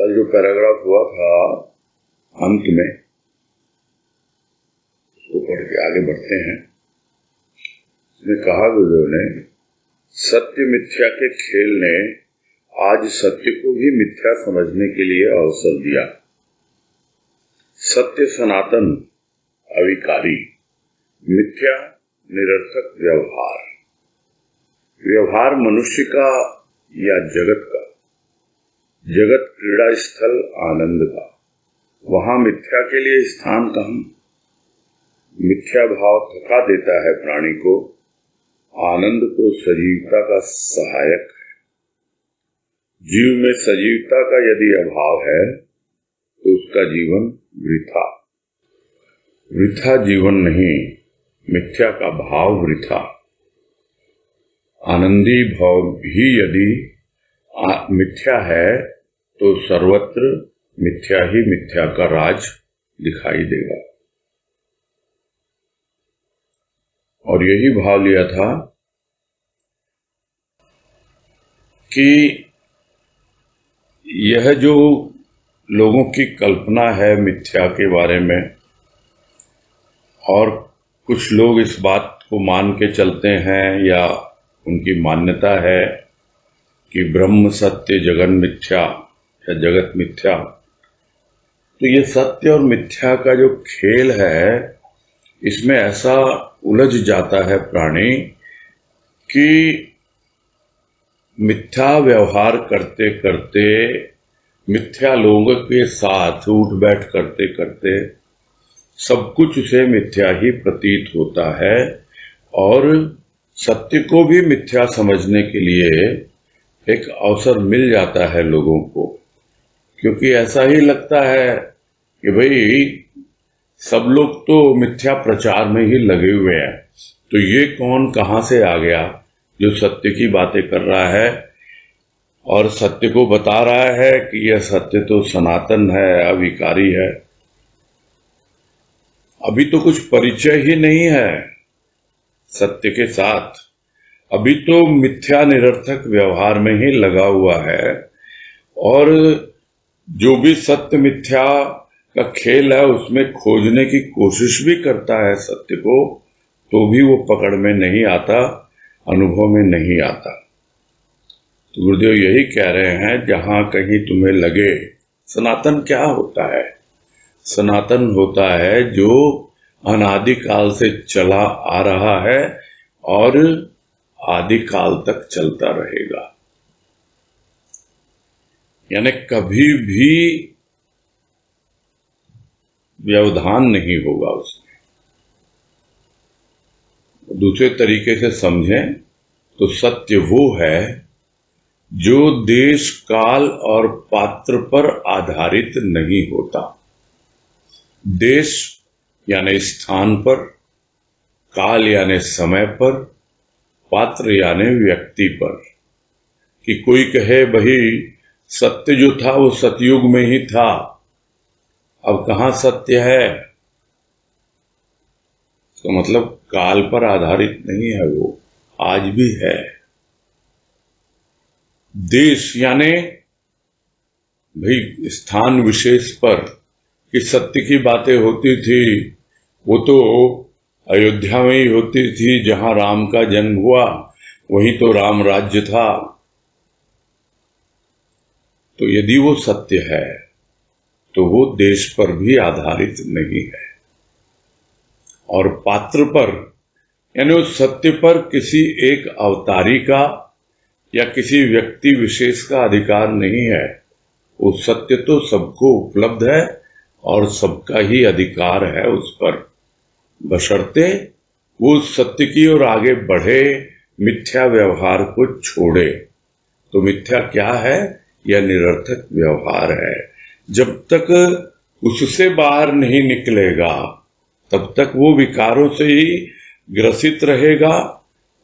कल जो पैराग्राफ हुआ था अंत में, उसको पढ़ के आगे बढ़ते हैं। इसमें कहा गुरुदेव ने, सत्य मिथ्या के खेल ने आज सत्य को भी मिथ्या समझने के लिए अवसर दिया। सत्य सनातन अविकारी, मिथ्या निरर्थक व्यवहार। व्यवहार मनुष्य का या जगत का, जगत क्रीड़ा स्थल आनंद का, वहां मिथ्या के लिए स्थान कहां। मिथ्या भाव थका देता है प्राणी को, आनंद तो सजीवता का सहायक है। जीव में सजीवता का यदि अभाव है तो उसका जीवन वृथा। वृथा जीवन नहीं, मिथ्या का भाव वृथा। आनंदी भाव भी यदि मिथ्या है तो सर्वत्र मिथ्या ही मिथ्या का राज दिखाई देगा। और यही भाव लिया था कि यह जो लोगों की कल्पना है मिथ्या के बारे में, और कुछ लोग इस बात को मान के चलते हैं या उनकी मान्यता है कि ब्रह्म सत्य जगन मिथ्या या जगत मिथ्या, तो ये सत्य और मिथ्या का जो खेल है इसमें ऐसा उलझ जाता है प्राणी कि मिथ्या व्यवहार करते करते, मिथ्या लोगों के साथ उठ बैठ करते करते सब कुछ उसे मिथ्या ही प्रतीत होता है, और सत्य को भी मिथ्या समझने के लिए एक अवसर मिल जाता है लोगों को। क्योंकि ऐसा ही लगता है कि भाई सब लोग तो मिथ्या प्रचार में ही लगे हुए हैं, तो ये कौन कहां से आ गया जो सत्य की बातें कर रहा है और सत्य को बता रहा है कि यह सत्य तो सनातन है, अविकारी है। अभी तो कुछ परिचय ही नहीं है सत्य के साथ, अभी तो मिथ्या निरर्थक व्यवहार में ही लगा हुआ है, और जो भी सत्य मिथ्या का खेल है उसमें खोजने की कोशिश भी करता है सत्य को, तो भी वो पकड़ में नहीं आता, अनुभव में नहीं आता। तो गुरुदेव यही कह रहे हैं, जहां कहीं तुम्हें लगे सनातन क्या होता है, सनातन होता है जो अनादिकाल से चला आ रहा है और आदि काल तक चलता रहेगा। यानी कभी भी व्यवधान नहीं होगा उसमें। दूसरे तरीके से समझें तो सत्य वो है जो देश काल और पात्र पर आधारित नहीं होता। देश यानी स्थान पर, काल यानी समय पर, पात्र यानी व्यक्ति पर। कि कोई कहे भाई सत्य जो था वो सतयुग में ही था, अब कहां सत्य है, तो मतलब काल पर आधारित नहीं है, वो आज भी है। देश यानी भाई स्थान विशेष पर कि सत्य की बातें होती थी वो तो अयोध्या में ही होती थी, जहां राम का जन्म हुआ वहीं तो राम राज्य था। तो यदि वो सत्य है तो वो देश पर भी आधारित नहीं है, और पात्र पर यानी उस सत्य पर किसी एक अवतारी का या किसी व्यक्ति विशेष का अधिकार नहीं है। वो सत्य तो सबको उपलब्ध है और सबका ही अधिकार है उस पर, बशर्ते वो सत्य की ओर आगे बढ़े, मिथ्या व्यवहार को छोड़े। तो मिथ्या क्या है? यह निरर्थक व्यवहार है। जब तक उससे बाहर नहीं निकलेगा तब तक वो विकारों से ही ग्रसित रहेगा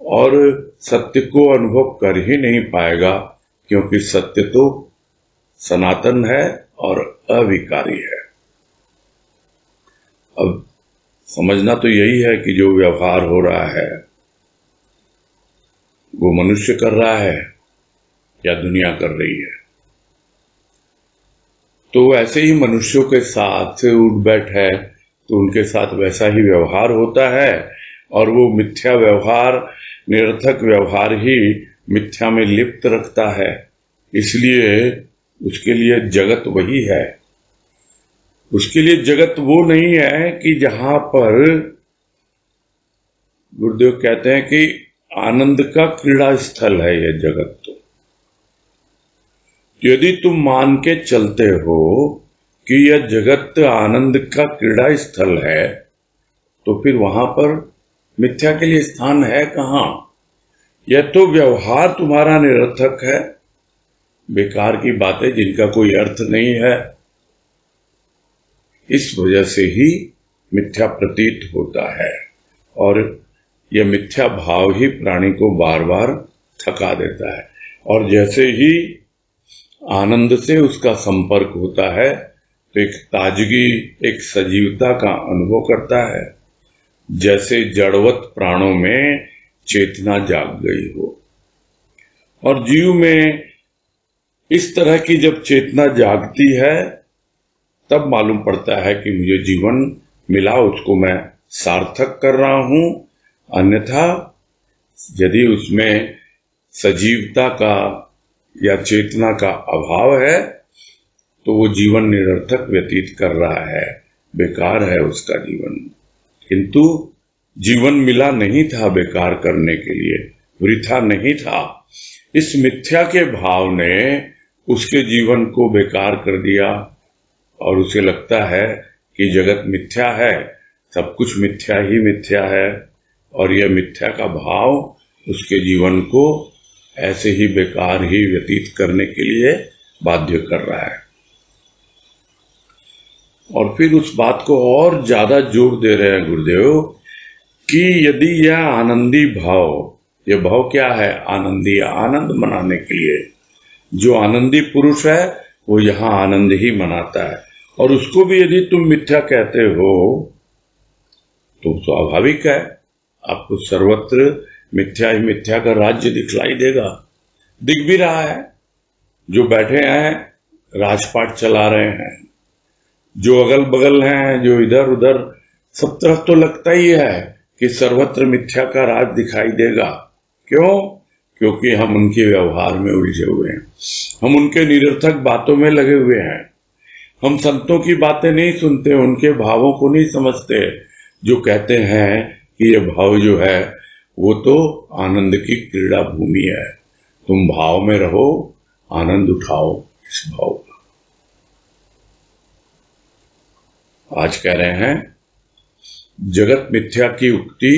और सत्य को अनुभव कर ही नहीं पाएगा, क्योंकि सत्य तो सनातन है और अविकारी है। अब समझना तो यही है कि जो व्यवहार हो रहा है वो मनुष्य कर रहा है या दुनिया कर रही है। तो ऐसे ही मनुष्यों के साथ उठ बैठ है तो उनके साथ वैसा ही व्यवहार होता है, और वो मिथ्या व्यवहार, निरर्थक व्यवहार ही मिथ्या में लिप्त रखता है। इसलिए उसके लिए जगत वही है। उसके लिए जगत वो नहीं है कि जहां पर गुरुदेव कहते हैं कि आनंद का क्रीड़ा स्थल है यह जगत। तो यदि तुम मान के चलते हो कि यह जगत आनंद का क्रीड़ा स्थल है, तो फिर वहां पर मिथ्या के लिए स्थान है कहां? यह तो व्यवहार तुम्हारा निरर्थक है, बेकार की बातें जिनका कोई अर्थ नहीं है। इस वजह से ही मिथ्या प्रतीत होता है, और यह मिथ्या भाव ही प्राणी को बार बार थका देता है। और जैसे ही आनंद से उसका संपर्क होता है तो एक ताजगी, एक सजीवता का अनुभव करता है, जैसे जड़वत प्राणों में चेतना जाग गई हो। और जीव में इस तरह की जब चेतना जागती है तब मालूम पड़ता है कि मुझे जीवन मिला, उसको मैं सार्थक कर रहा हूं। अन्यथा यदि उसमें सजीवता का या चेतना का अभाव है तो वो जीवन निरर्थक व्यतीत कर रहा है, बेकार है उसका जीवन। किंतु जीवन मिला नहीं था बेकार करने के लिए, वृथा नहीं था। इस मिथ्या के भाव ने उसके जीवन को बेकार कर दिया, और उसे लगता है कि जगत मिथ्या है, सब कुछ मिथ्या ही मिथ्या है, और यह मिथ्या का भाव उसके जीवन को ऐसे ही बेकार ही व्यतीत करने के लिए बाध्य कर रहा है। और फिर उस बात को और ज्यादा जोर दे रहे हैं गुरुदेव कि यदि यह आनंदी भाव, यह भाव क्या है? आनंदी, आनंद मनाने के लिए। जो आनंदी पुरुष है वो यहां आनंद ही मनाता है, और उसको भी यदि तुम मिथ्या कहते हो तो स्वाभाविक है, आपको सर्वत्र मिथ्या ही मिथ्या का राज्य दिखलाई देगा। दिख भी रहा है, जो बैठे हैं राजपाट चला रहे हैं, जो अगल बगल हैं, जो इधर उधर, सब तरफ तो लगता ही है कि सर्वत्र मिथ्या का राज दिखाई देगा। क्यों? क्योंकि हम उनके व्यवहार में उलझे हुए हैं, हम उनके निरर्थक बातों में लगे हुए हैं, हम संतों की बातें नहीं सुनते, उनके भावों को नहीं समझते, जो कहते हैं कि यह भाव जो है वो तो आनंद की क्रीड़ा भूमि है, तुम भाव में रहो, आनंद उठाओ इस भाव का। आज कह रहे हैं जगत मिथ्या की उक्ति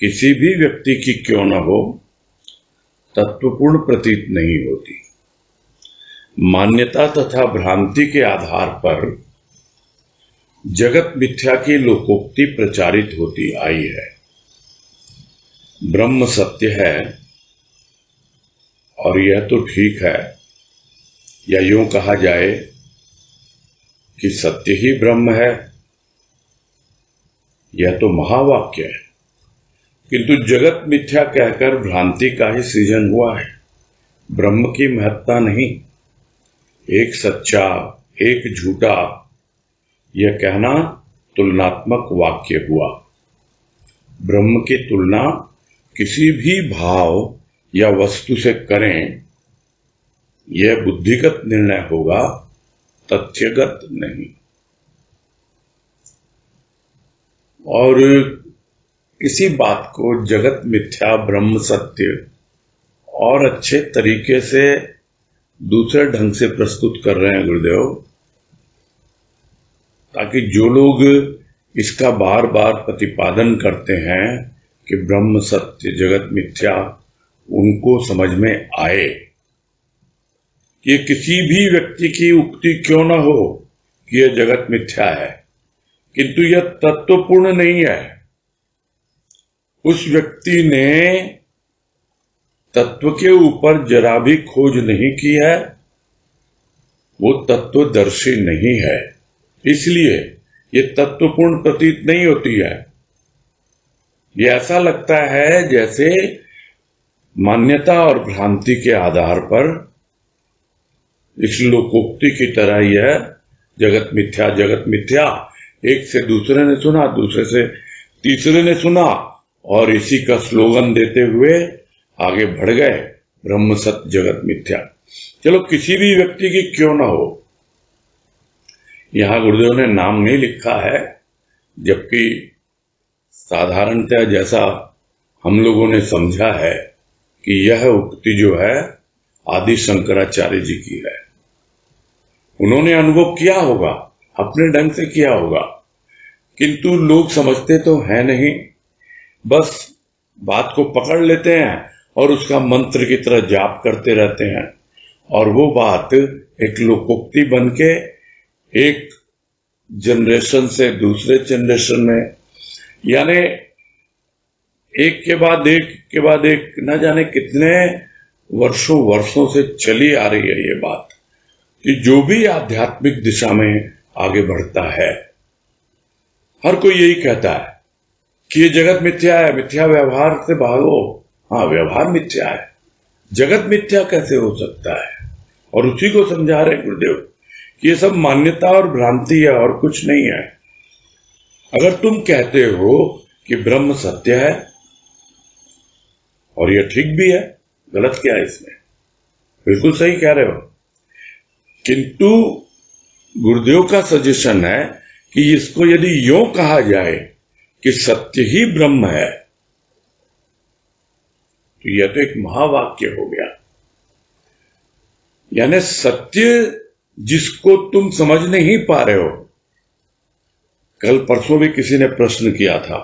किसी भी व्यक्ति की क्यों न हो, तत्वपूर्ण प्रतीत नहीं होती। मान्यता तथा भ्रांति के आधार पर जगत मिथ्या की लोकोक्ति प्रचारित होती आई है। ब्रह्म सत्य है, और यह तो ठीक है, या यूं कहा जाए कि सत्य ही ब्रह्म है, यह तो महावाक्य है। किंतु जगत मिथ्या कहकर भ्रांति का ही सृजन हुआ है, ब्रह्म की महत्ता नहीं। एक सच्चा, एक झूठा, यह कहना तुलनात्मक वाक्य हुआ। ब्रह्म की तुलना किसी भी भाव या वस्तु से करें, यह बुद्धिगत निर्णय होगा, तथ्यगत नहीं। और इसी बात को जगत मिथ्या ब्रह्म सत्य और अच्छे तरीके से दूसरे ढंग से प्रस्तुत कर रहे हैं गुरुदेव, ताकि जो लोग इसका बार बार प्रतिपादन करते हैं कि ब्रह्म सत्य जगत मिथ्या, उनको समझ में आए कि किसी भी व्यक्ति की उक्ति क्यों न हो कि यह जगत मिथ्या है, किंतु यह तत्वपूर्ण नहीं है। उस व्यक्ति ने तत्व के ऊपर जरा भी खोज नहीं की है, वो तत्वदर्शी नहीं है, इसलिए ये तत्वपूर्ण प्रतीत नहीं होती है। ये ऐसा लगता है जैसे मान्यता और भ्रांति के आधार पर इस लोकोक्ति की तरह यह जगत मिथ्या, जगत मिथ्या। एक से दूसरे ने सुना, दूसरे से तीसरे ने सुना, और इसी का स्लोगन देते हुए आगे बढ़ गए, ब्रह्म सत्य जगत मिथ्या। चलो किसी भी व्यक्ति की क्यों ना हो, यहां गुरुदेव ने नाम नहीं लिखा है, जबकि साधारणतः जैसा हम लोगों ने समझा है कि यह उक्ति जो है आदि शंकराचार्य जी की है। उन्होंने अनुभव किया होगा, अपने ढंग से किया होगा, किंतु लोग समझते तो है नहीं, बस बात को पकड़ लेते हैं और उसका मंत्र की तरह जाप करते रहते हैं, और वो बात एक लोकोक्ति बन के एक जनरेशन से दूसरे जनरेशन में, यानी एक के बाद एक न जाने कितने वर्षों से चली आ रही है ये बात, कि जो भी आध्यात्मिक दिशा में आगे बढ़ता है, हर कोई यही कहता है कि ये जगत मिथ्या है, मिथ्या व्यवहार से भागो। हाँ, व्यवहार मिथ्या है, जगत मिथ्या कैसे हो सकता है? और उसी को समझा रहे गुरुदेव कि ये सब मान्यता और भ्रांति है और कुछ नहीं है। अगर तुम कहते हो कि ब्रह्म सत्य है, और यह ठीक भी है, गलत क्या है इसमें? बिल्कुल सही कह रहे हो, किंतु गुरुदेव का सजेशन है कि इसको यदि यूं कहा जाए कि सत्य ही ब्रह्म है, तो यह तो एक महावाक्य हो गया। यानी सत्य जिसको तुम समझ नहीं पा रहे हो। कल परसों भी किसी ने प्रश्न किया था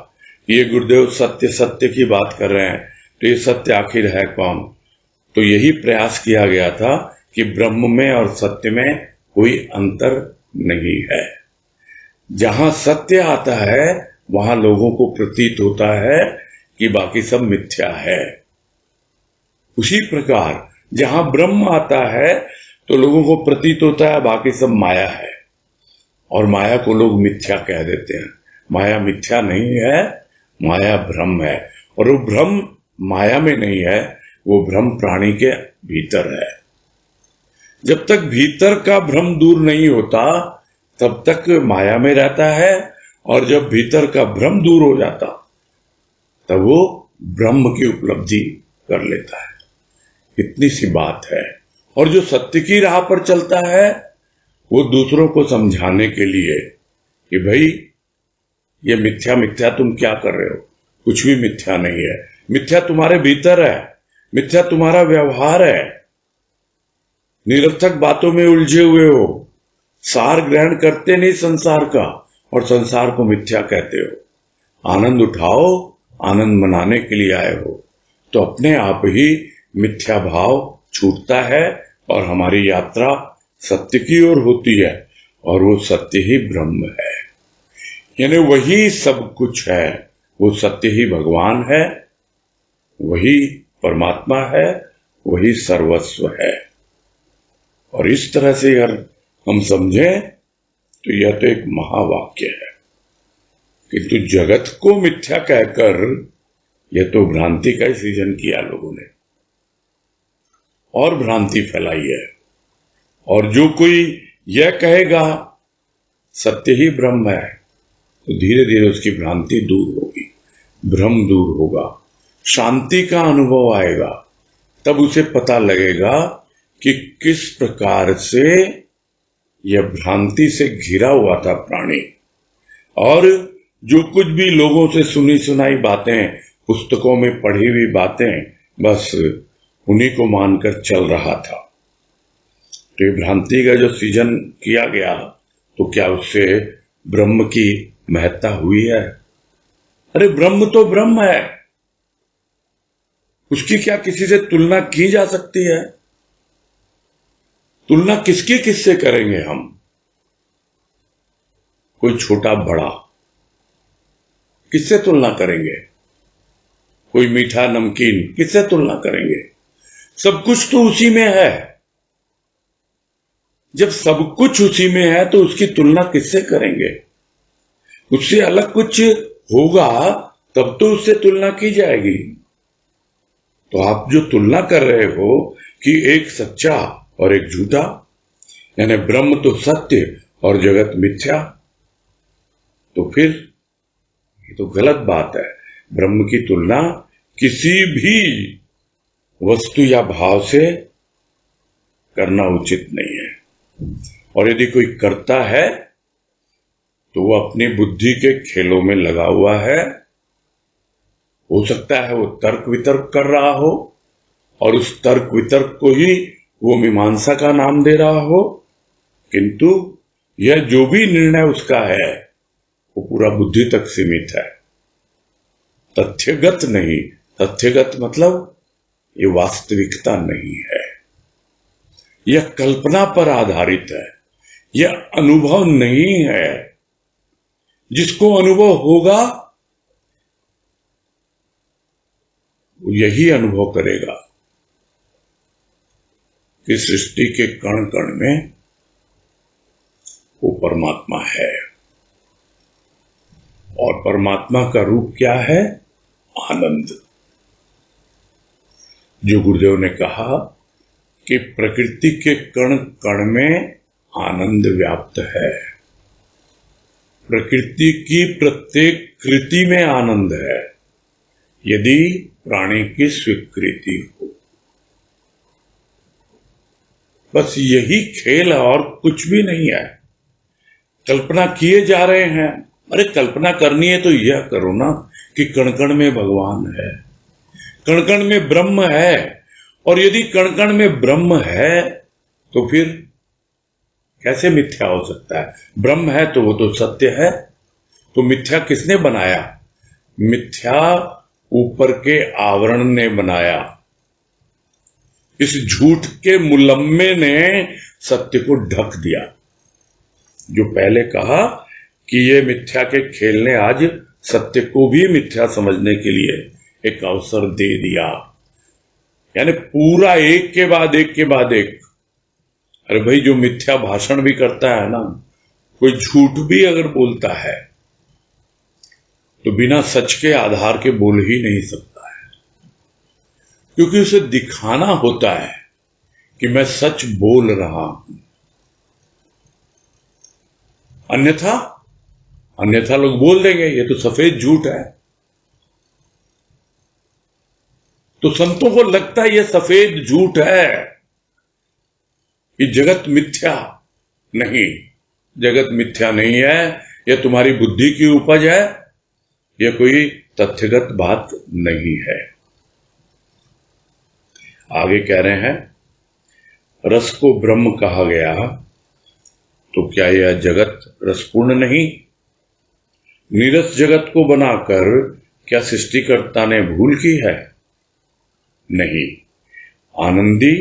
कि ये गुरुदेव सत्य सत्य की बात कर रहे हैं, तो ये सत्य आखिर है कौन? तो यही प्रयास किया गया था कि ब्रह्म में और सत्य में कोई अंतर नहीं है। जहां सत्य आता है वहां लोगों को प्रतीत होता है कि बाकी सब मिथ्या है। उसी प्रकार जहां ब्रह्म आता है तो लोगों को प्रतीत होता है बाकी सब माया है, और माया को लोग मिथ्या कह देते हैं। माया मिथ्या नहीं है, माया भ्रम है, और वो भ्रम माया में नहीं है, वो भ्रम प्राणी के भीतर है। जब तक भीतर का भ्रम दूर नहीं होता तब तक माया में रहता है, और जब भीतर का भ्रम दूर हो जाता तब वो ब्रह्म की उपलब्धि कर लेता है। इतनी सी बात है। और जो सत्य की राह पर चलता है वो दूसरों को समझाने के लिए कि भाई ये मिथ्या मिथ्या तुम क्या कर रहे हो, कुछ भी मिथ्या नहीं है, मिथ्या तुम्हारे भीतर है, मिथ्या तुम्हारा व्यवहार है, निरर्थक बातों में उलझे हुए हो, सार ग्रहण करते नहीं संसार का, और संसार को मिथ्या कहते हो। आनंद उठाओ, आनंद मनाने के लिए आए हो, तो अपने आप ही मिथ्या भाव छूटता है और हमारी यात्रा सत्य की ओर होती है, और वो सत्य ही ब्रह्म है। यानी वही सब कुछ है, वो सत्य ही भगवान है, वही परमात्मा है, वही सर्वस्व है। और इस तरह से अगर हम समझें तो यह तो एक महावाक्य है। किंतु जगत को मिथ्या कहकर यह तो भ्रांति का ही सृजन किया लोगों ने, और भ्रांति फैलाई है। और जो कोई यह कहेगा सत्य ही ब्रह्म है, तो धीरे धीरे उसकी भ्रांति दूर होगी, भ्रम दूर होगा, शांति का अनुभव आएगा। तब उसे पता लगेगा कि किस प्रकार से यह भ्रांति से घिरा हुआ था प्राणी, और जो कुछ भी लोगों से सुनी सुनाई बातें, पुस्तकों में पढ़ी हुई बातें, बस उन्हीं को मानकर चल रहा था। तो ये भ्रांति का जो सृजन किया गया, तो क्या उससे ब्रह्म की महत्ता हुई है? अरे ब्रह्म तो ब्रह्म है, उसकी क्या किसी से तुलना की जा सकती है? तुलना किसकी किससे करेंगे हम? कोई छोटा बड़ा किससे तुलना करेंगे? कोई मीठा नमकीन किससे तुलना करेंगे? सब कुछ तो उसी में है। जब सब कुछ उसी में है तो उसकी तुलना किससे करेंगे? उससे अलग कुछ होगा तब तो उससे तुलना की जाएगी। तो आप जो तुलना कर रहे हो कि एक सच्चा और एक झूठा, यानी ब्रह्म तो सत्य और जगत मिथ्या, तो फिर ये तो गलत बात है। ब्रह्म की तुलना किसी भी वस्तु या भाव से करना उचित नहीं है। और यदि कोई करता है तो वो अपनी बुद्धि के खेलों में लगा हुआ है। हो सकता है वो तर्क वितर्क कर रहा हो और उस तर्क वितर्क को ही वो मीमांसा का नाम दे रहा हो, किंतु यह जो भी निर्णय उसका है वो पूरा बुद्धि तक सीमित है, तथ्यगत नहीं। तथ्यगत मतलब ये वास्तविकता नहीं है, यह कल्पना पर आधारित है, यह अनुभव नहीं है। जिसको अनुभव होगा वो यही अनुभव करेगा कि सृष्टि के कण कण में वो परमात्मा है। और परमात्मा का रूप क्या है? आनंद। जो गुरुदेव ने कहा कि प्रकृति के कण कण में आनंद व्याप्त है, प्रकृति की प्रत्येक कृति में आनंद है, यदि प्राणी की स्वीकृति हो। बस यही खेल और कुछ भी नहीं है। कल्पना किए जा रहे हैं। अरे कल्पना करनी है तो यह करो ना कि कण कण में भगवान है, कण कण में ब्रह्म है। और यदि कण कण में ब्रह्म है तो फिर कैसे मिथ्या हो सकता है? ब्रह्म है तो वो तो सत्य है। तो मिथ्या किसने बनाया? मिथ्या ऊपर के आवरण ने बनाया। इस झूठ के मुलम्मे ने सत्य को ढक दिया। जो पहले कहा कि ये मिथ्या के खेल ने आज सत्य को भी मिथ्या समझने के लिए एक अवसर दे दिया। यानी पूरा एक के बाद एक के बाद एक। अरे भाई, जो मिथ्या भाषण भी करता है ना, कोई झूठ भी अगर बोलता है तो बिना सच के आधार के बोल ही नहीं सकता है, क्योंकि उसे दिखाना होता है कि मैं सच बोल रहा हूं। अन्यथा लोग बोल देंगे ये तो सफेद झूठ है। तो संतों को लगता है ये सफेद झूठ है, ये जगत मिथ्या नहीं। जगत मिथ्या नहीं है, यह तुम्हारी बुद्धि की उपज है, यह कोई तथ्यगत बात नहीं है। आगे कह रहे हैं, रस को ब्रह्म कहा गया तो क्या यह जगत रसपूर्ण नहीं? नीरस जगत को बनाकर क्या सृष्टिकर्ता ने भूल की है? नहीं, आनंदी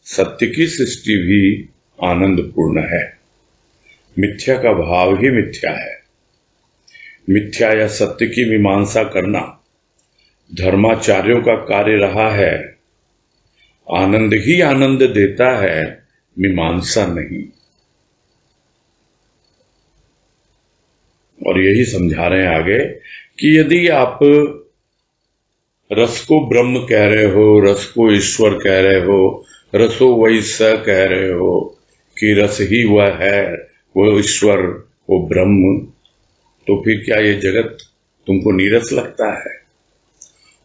सत्य की सृष्टि भी आनंदपूर्ण है। मिथ्या का भाव ही मिथ्या है। मिथ्या या सत्य की मीमांसा करना धर्माचार्यों का कार्य रहा है। आनंद ही आनंद देता है, मीमांसा नहीं। और यही समझा रहे हैं आगे कि यदि आप रस को ब्रह्म कह रहे हो, रस को ईश्वर कह रहे हो, रसो वही स कह रहे हो कि रस ही वह है, वो ईश्वर, वो ब्रह्म, तो फिर क्या ये जगत तुमको नीरस लगता है?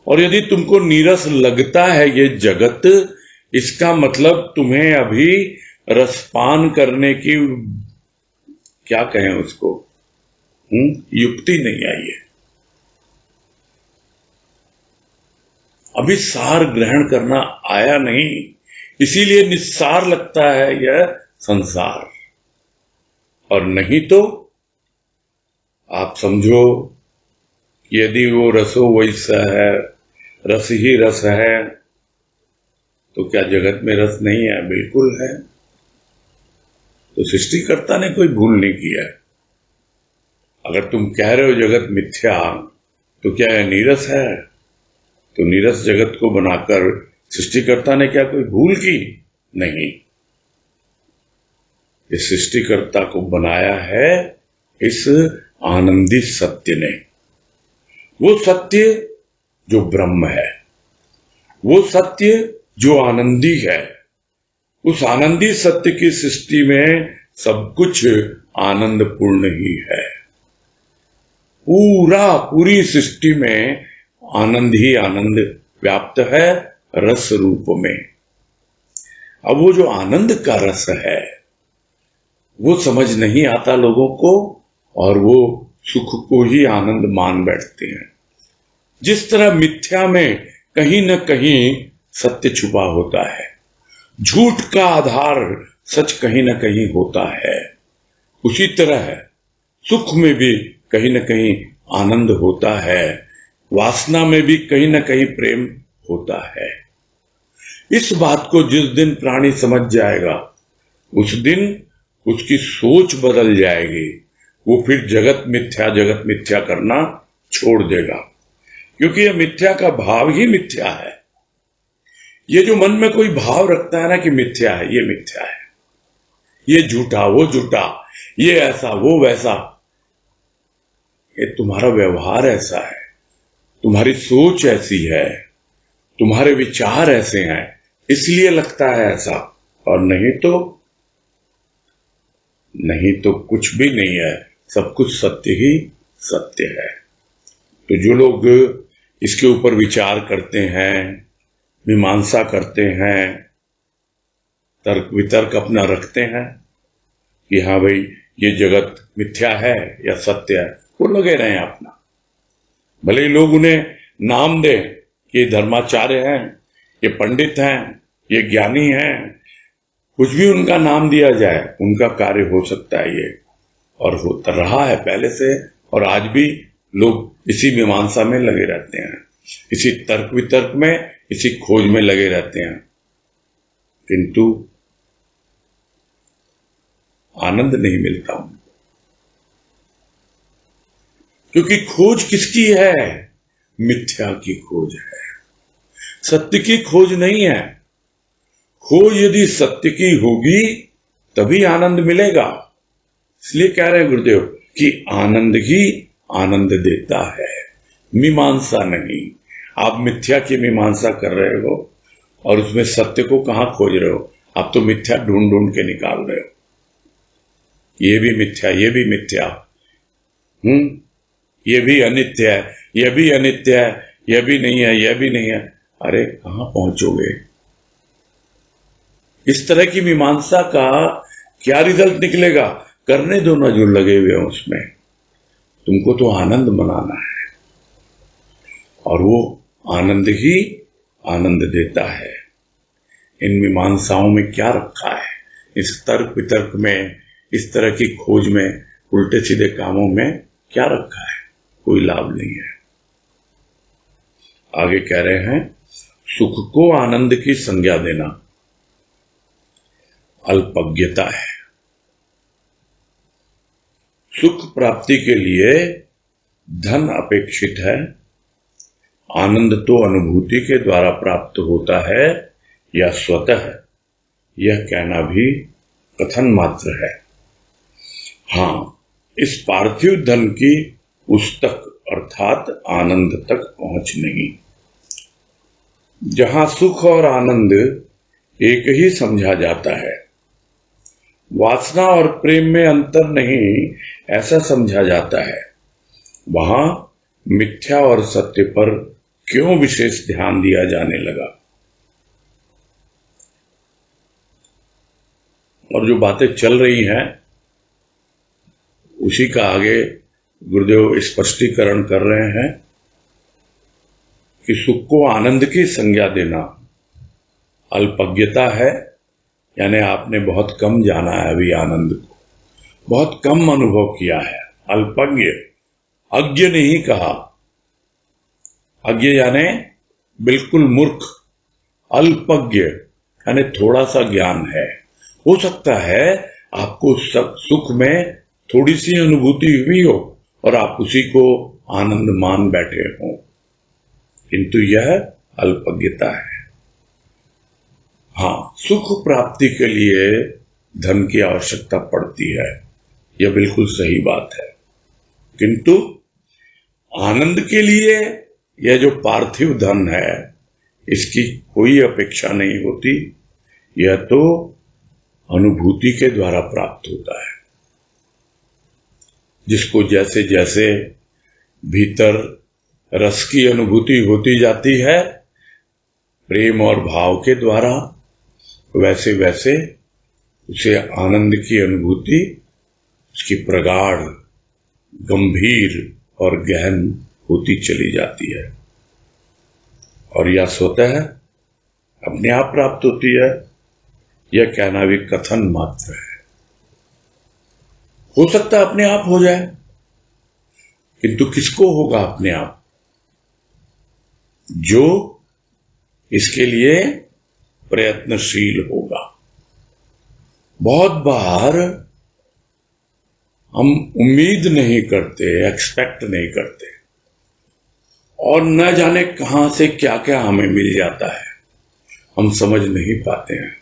और यदि तुमको नीरस लगता है ये जगत, इसका मतलब तुम्हें अभी रसपान करने की, क्या कहें उसको, युक्ति नहीं आई है। अभी सार ग्रहण करना आया नहीं, इसीलिए निस्सार लगता है यह संसार। और नहीं तो आप समझो कि यदि वो रसो वैसा है, रस ही रस है, तो क्या जगत में रस नहीं है? बिल्कुल है। तो सृष्टिकर्ता ने कोई भूल नहीं किया है। अगर तुम कह रहे हो जगत मिथ्या, तो क्या यह नीरस है? तो नीरस जगत को बनाकर सृष्टिकर्ता ने क्या कोई भूल की? नहीं, इस सृष्टिकर्ता को बनाया है इस आनंदी सत्य ने। वो सत्य जो ब्रह्म है, वो सत्य जो आनंदी है। उस आनंदी सत्य की सृष्टि में सब कुछ आनंदपूर्ण ही है। पूरी सृष्टि में आनंद ही आनंद व्याप्त है रस रूप में। अब वो जो आनंद का रस है वो समझ नहीं आता लोगों को, और वो सुख को ही आनंद मान बैठते हैं। जिस तरह मिथ्या में कहीं न कहीं सत्य छुपा होता है, झूठ का आधार सच कहीं न कहीं होता है, उसी तरह सुख में भी कहीं न कहीं आनंद होता है, वासना में भी कहीं न कहीं प्रेम होता है। इस बात को जिस दिन प्राणी समझ जाएगा उस दिन उसकी सोच बदल जाएगी। वो फिर जगत मिथ्या करना छोड़ देगा, क्योंकि यह मिथ्या का भाव ही मिथ्या है। ये जो मन में कोई भाव रखता है ना कि मिथ्या है, ये मिथ्या है, ये झूठा वो झूठा, ये ऐसा वो वैसा, ये तुम्हारा व्यवहार ऐसा है, तुम्हारी सोच ऐसी है, तुम्हारे विचार ऐसे हैं, इसलिए लगता है ऐसा, और नहीं तो कुछ भी नहीं है, सब कुछ सत्य ही सत्य है। तो जो लोग इसके ऊपर विचार करते हैं, मीमांसा करते हैं, तर्क वितर्क अपना रखते हैं कि हाँ भाई ये जगत मिथ्या है या सत्य है, वो लगे रहे अपना। भले ही लोग उन्हें नाम दें कि ये धर्माचार्य हैं, ये पंडित हैं, ये ज्ञानी हैं, कुछ भी उनका नाम दिया जाए, उनका कार्य हो सकता है ये, और होता रहा है पहले से, और आज भी लोग इसी मीमांसा में लगे रहते हैं, इसी तर्क वितर्क में, इसी खोज में लगे रहते हैं, किंतु आनंद नहीं मिलता उनको। क्योंकि खोज किसकी है? मिथ्या की खोज है, सत्य की खोज नहीं है। खोज यदि सत्य की होगी तभी आनंद मिलेगा। इसलिए कह रहे हैं गुरुदेव कि आनंद ही आनंद देता है, मीमांसा नहीं। आप मिथ्या की मीमांसा कर रहे हो और उसमें सत्य को कहां खोज रहे हो? आप तो मिथ्या ढूंढ ढूंढ के निकाल रहे हो, ये भी मिथ्या, ये भी मिथ्या, ये भी अनित्य है, यह भी अनित्य है, यह भी नहीं है, यह भी नहीं है। अरे कहां पहुंचोगे? इस तरह की मीमांसा का क्या रिजल्ट निकलेगा? करने दो ना जो लगे हुए हैं उसमें, तुमको तो आनंद मनाना है, और वो आनंद ही आनंद देता है। इन मीमांसाओं में क्या रखा है? इस तर्क वितर्क में, इस तरह की खोज में, उल्टे सीधे कामों में क्या रखा है? कोई लाभ नहीं है। आगे कह रहे हैं, सुख को आनंद की संज्ञा देना अल्पज्ञता है। सुख प्राप्ति के लिए धन अपेक्षित है, आनंद तो अनुभूति के द्वारा प्राप्त होता है या स्वतः, यह कहना भी कथन मात्र है। हां, इस पार्थिव धन की उस तक अर्थात आनंद तक पहुंच नहीं। जहां सुख और आनंद एक ही समझा जाता है, वासना और प्रेम में अंतर नहीं ऐसा समझा जाता है, वहां मिथ्या और सत्य पर क्यों विशेष ध्यान दिया जाने लगा? और जो बातें चल रही हैं उसी का आगे गुरुदेव स्पष्टीकरण कर रहे हैं कि सुख को आनंद की संज्ञा देना अल्पज्ञता है, यानी आपने बहुत कम जाना है अभी आनंद को, बहुत कम अनुभव किया है। अल्पज्ञ, अज्ञ नहीं कहा, अज्ञ यानी बिल्कुल मूर्ख, अल्पज्ञ यानी थोड़ा सा ज्ञान है। हो सकता है आपको सुख में थोड़ी सी अनुभूति हुई हो और आप उसी को आनंद मान बैठे हो, किंतु यह अल्पज्ञता है। हां, सुख प्राप्ति के लिए धन की आवश्यकता पड़ती है, यह बिल्कुल सही बात है, किंतु आनंद के लिए यह जो पार्थिव धन है इसकी कोई अपेक्षा नहीं होती। यह तो अनुभूति के द्वारा प्राप्त होता है, जिसको जैसे जैसे भीतर रस की अनुभूति होती जाती है प्रेम और भाव के द्वारा, वैसे वैसे उसे आनंद की अनुभूति उसकी प्रगाढ़, गंभीर और गहन होती चली जाती है। और यह स्वतः अपने आप प्राप्त होती है। यह कहना भी कथन मात्र है। हो सकता है अपने आप हो जाए, किंतु किसको होगा अपने आप? जो इसके लिए प्रयत्नशील होगा। बहुत बार हम उम्मीद नहीं करते, एक्सपेक्ट नहीं करते, और न जाने कहां से क्या क्या हमें मिल जाता है, हम समझ नहीं पाते हैं।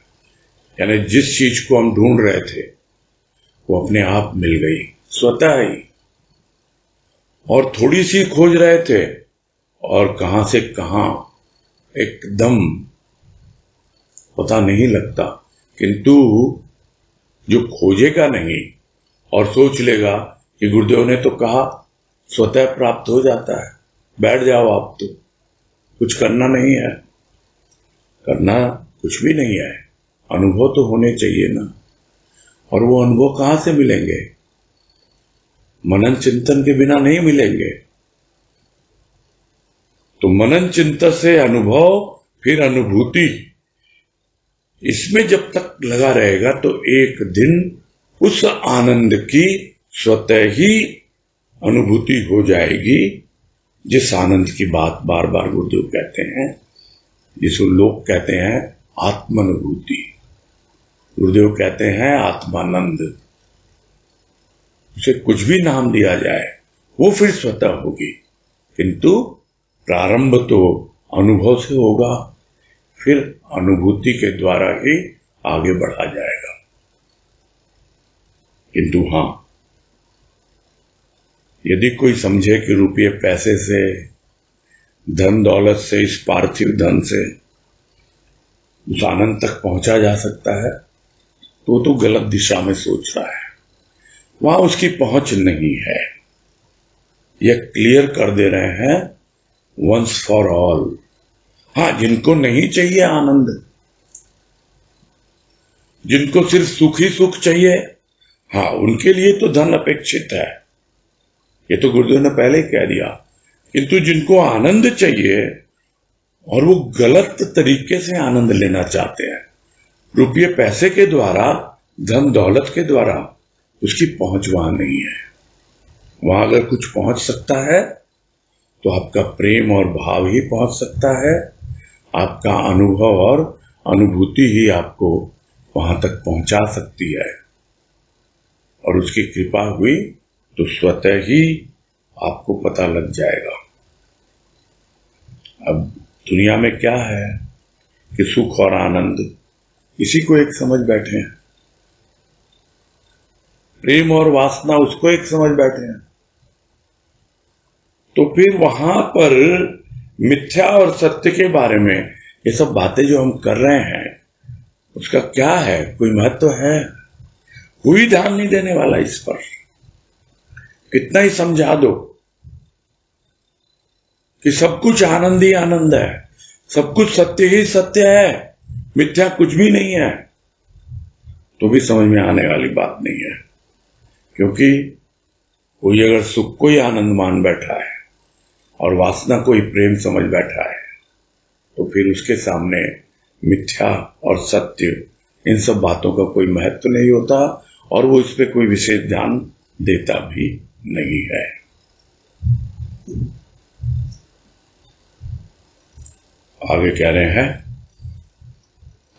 यानी जिस चीज को हम ढूंढ रहे थे वो अपने आप मिल गई स्वतः ही, और थोड़ी सी खोज रहे थे और कहां से कहां एकदम पता नहीं लगता। किंतु जो खोजेगा नहीं और सोच लेगा कि गुरुदेव ने तो कहा स्वतः प्राप्त हो जाता है, बैठ जाओ आप, तो कुछ करना नहीं है, करना कुछ भी नहीं है, अनुभव तो होने चाहिए ना। और वो अनुभव कहां से मिलेंगे? मनन चिंतन के बिना नहीं मिलेंगे। तो मनन चिंतन से अनुभव, फिर अनुभूति, इसमें जब तक लगा रहेगा तो एक दिन उस आनंद की स्वतः ही अनुभूति हो जाएगी, जिस आनंद की बात बार बार गुरुदेव कहते हैं, जिसको लोग कहते हैं आत्मानुभूति, गुरुदेव कहते हैं आत्मानंद। उसे कुछ भी नाम दिया जाए वो फिर स्वतः होगी, किंतु प्रारंभ तो अनुभव से होगा, फिर अनुभूति के द्वारा ही आगे बढ़ा जाएगा। किंतु हां, यदि कोई समझे कि रुपये पैसे से, धन दौलत से, इस पार्थिव धन से उस आनंद तक पहुंचा जा सकता है, तो गलत दिशा में सोच रहा है। वहां उसकी पहुंच नहीं है। यह क्लियर कर दे रहे हैं वंस फॉर ऑल। हाँ, जिनको नहीं चाहिए आनंद, जिनको सिर्फ सुख ही सुख चाहिए, हाँ, उनके लिए तो धन अपेक्षित है, ये तो गुरुदेव ने पहले ही कह दिया। किंतु जिनको आनंद चाहिए और वो गलत तरीके से आनंद लेना चाहते हैं, रुपये पैसे के द्वारा, धन दौलत के द्वारा, उसकी पहुंच वहां नहीं है। वहां अगर कुछ पहुंच सकता है तो आपका प्रेम और भाव ही पहुंच सकता है, आपका अनुभव और अनुभूति ही आपको वहां तक पहुंचा सकती है। और उसकी कृपा हुई तो स्वतः ही आपको पता लग जाएगा। अब दुनिया में क्या है कि सुख और आनंद इसी को एक समझ बैठे हैं, प्रेम और वासना उसको एक समझ बैठे हैं। तो फिर वहां पर मिथ्या और सत्य के बारे में ये सब बातें जो हम कर रहे हैं, उसका क्या है? कोई महत्व है? कोई ध्यान नहीं देने वाला इस पर। कितना ही समझा दो कि सब कुछ आनंद ही आनंद है, सब कुछ सत्य ही सत्य है, मिथ्या कुछ भी नहीं है, तो भी समझ में आने वाली बात नहीं है। क्योंकि कोई अगर सुख को ही आनंद मान बैठा है और वासना को ही प्रेम समझ बैठा है, तो फिर उसके सामने मिथ्या और सत्य, इन सब बातों का कोई महत्व नहीं होता, और वो इस पे कोई विशेष ध्यान देता भी नहीं है। आगे कह रहे हैं,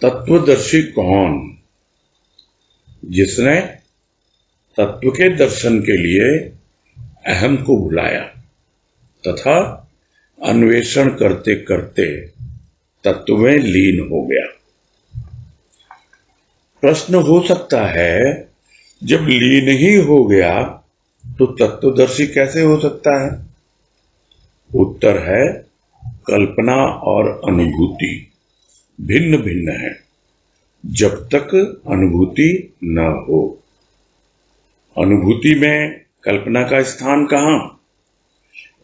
तत्वदर्शी कौन? जिसने तत्व के दर्शन के लिए अहम को भुलाया तथा अन्वेषण करते करते तत्व में लीन हो गया। प्रश्न हो सकता है, जब लीन ही हो गया तो तत्वदर्शी कैसे हो सकता है? उत्तर है, कल्पना और अनुभूति भिन्न भिन्न है। जब तक अनुभूति न हो। अनुभूति में कल्पना का स्थान कहां?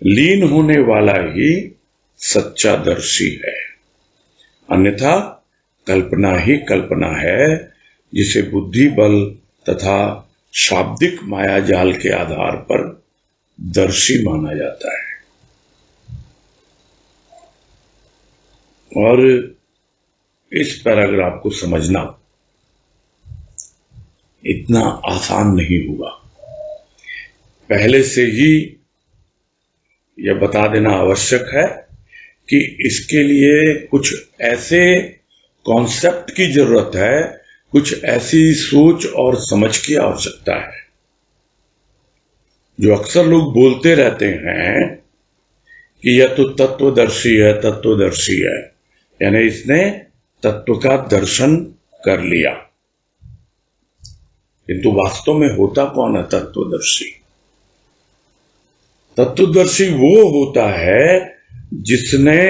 लीन होने वाला ही सच्चा दर्शी है, अन्यथा कल्पना ही कल्पना है, जिसे बुद्धि बल तथा शाब्दिक मायाजाल के आधार पर दर्शी माना जाता है। और इस पैराग्राफ को समझना इतना आसान नहीं हुआ। पहले से ही यह बता देना आवश्यक है कि इसके लिए कुछ ऐसे कॉन्सेप्ट की जरूरत है, कुछ ऐसी सोच और समझ की आवश्यकता है। जो अक्सर लोग बोलते रहते हैं कि यह तो तत्वदर्शी है, तत्वदर्शी है, यानी इसने तत्व का दर्शन कर लिया। किंतु वास्तव में होता कौन है तत्वदर्शी? तत्वदर्शी वो होता है जिसने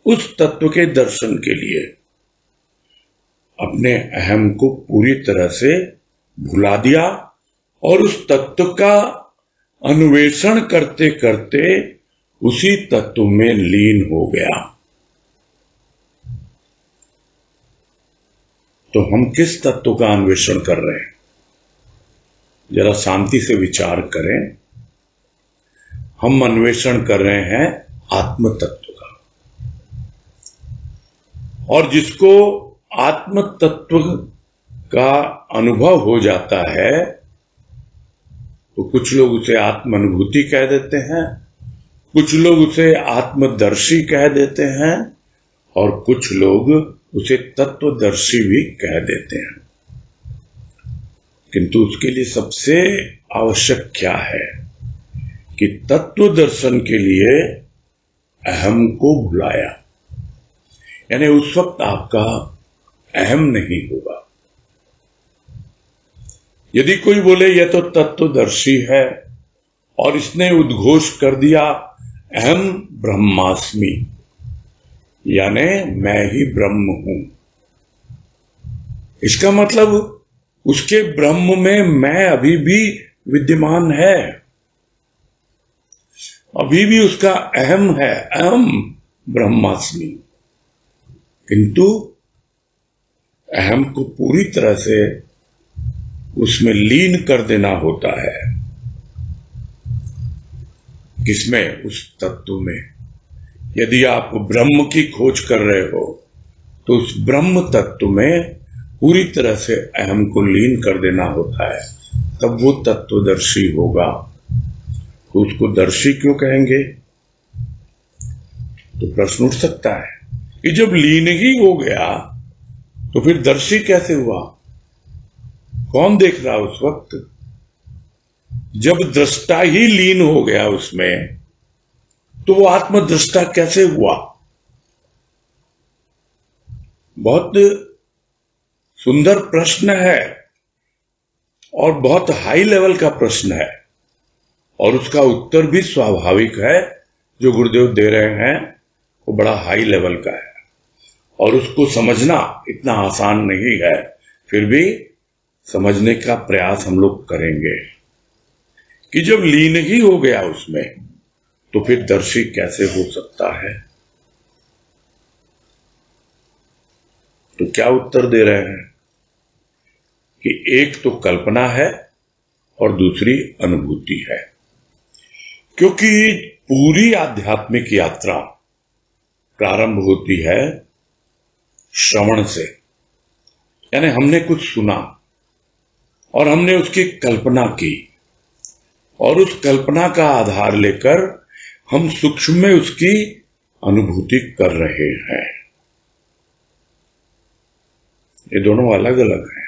उस तत्व के दर्शन के लिए अपने अहम को पूरी तरह से भुला दिया और उस तत्व का अन्वेषण करते करते उसी तत्व में लीन हो गया। तो हम किस तत्व का अन्वेषण कर रहे हैं? जरा शांति से विचार करें। हम अन्वेषण कर रहे हैं आत्म तत्व का, और जिसको आत्म तत्व का अनुभव हो जाता है तो कुछ लोग उसे आत्म अनुभूति कह देते हैं, कुछ लोग उसे आत्मदर्शी कह देते हैं, और कुछ लोग उसे तत्वदर्शी भी कह देते हैं। किंतु उसके लिए सबसे आवश्यक क्या है कि तत्व दर्शन के लिए अहम को भुलाया, यानी उस वक्त आपका अहम नहीं होगा। यदि कोई बोले यह तो तत्वदर्शी है और इसने उद्घोष कर दिया अहम ब्रह्मास्मि, यानी मैं ही ब्रह्म हूं, इसका मतलब उसके ब्रह्म में मैं अभी भी विद्यमान है, अभी भी उसका अहम है, अहम ब्रह्मास्मि। किंतु अहम को पूरी तरह से उसमें लीन कर देना होता है। किसमें? उस तत्व में। यदि आप ब्रह्म की खोज कर रहे हो तो उस ब्रह्म तत्व में पूरी तरह से अहम को लीन कर देना होता है, तब वो तत्वदर्शी होगा। तो उसको दर्शी क्यों कहेंगे? तो प्रश्न उठ सकता है कि जब लीन ही हो गया तो फिर दर्शी कैसे हुआ? कौन देख रहा उस वक्त? जब दृष्टा ही लीन हो गया उसमें तो वो आत्मदृष्टा कैसे हुआ? बहुत सुंदर प्रश्न है और बहुत हाई लेवल का प्रश्न है, और उसका उत्तर भी स्वाभाविक है। जो गुरुदेव दे रहे हैं वो बड़ा हाई लेवल का है और उसको समझना इतना आसान नहीं है, फिर भी समझने का प्रयास हम लोग करेंगे कि जब लीन ही हो गया उसमें तो फिर दर्शी कैसे हो सकता है। तो क्या उत्तर दे रहे हैं कि एक तो कल्पना है और दूसरी अनुभूति है, क्योंकि पूरी आध्यात्मिक यात्रा प्रारंभ होती है श्रवण से, यानी हमने कुछ सुना और हमने उसकी कल्पना की, और उस कल्पना का आधार लेकर हम सूक्ष्म में उसकी अनुभूति कर रहे हैं। ये दोनों अलग अलग हैं,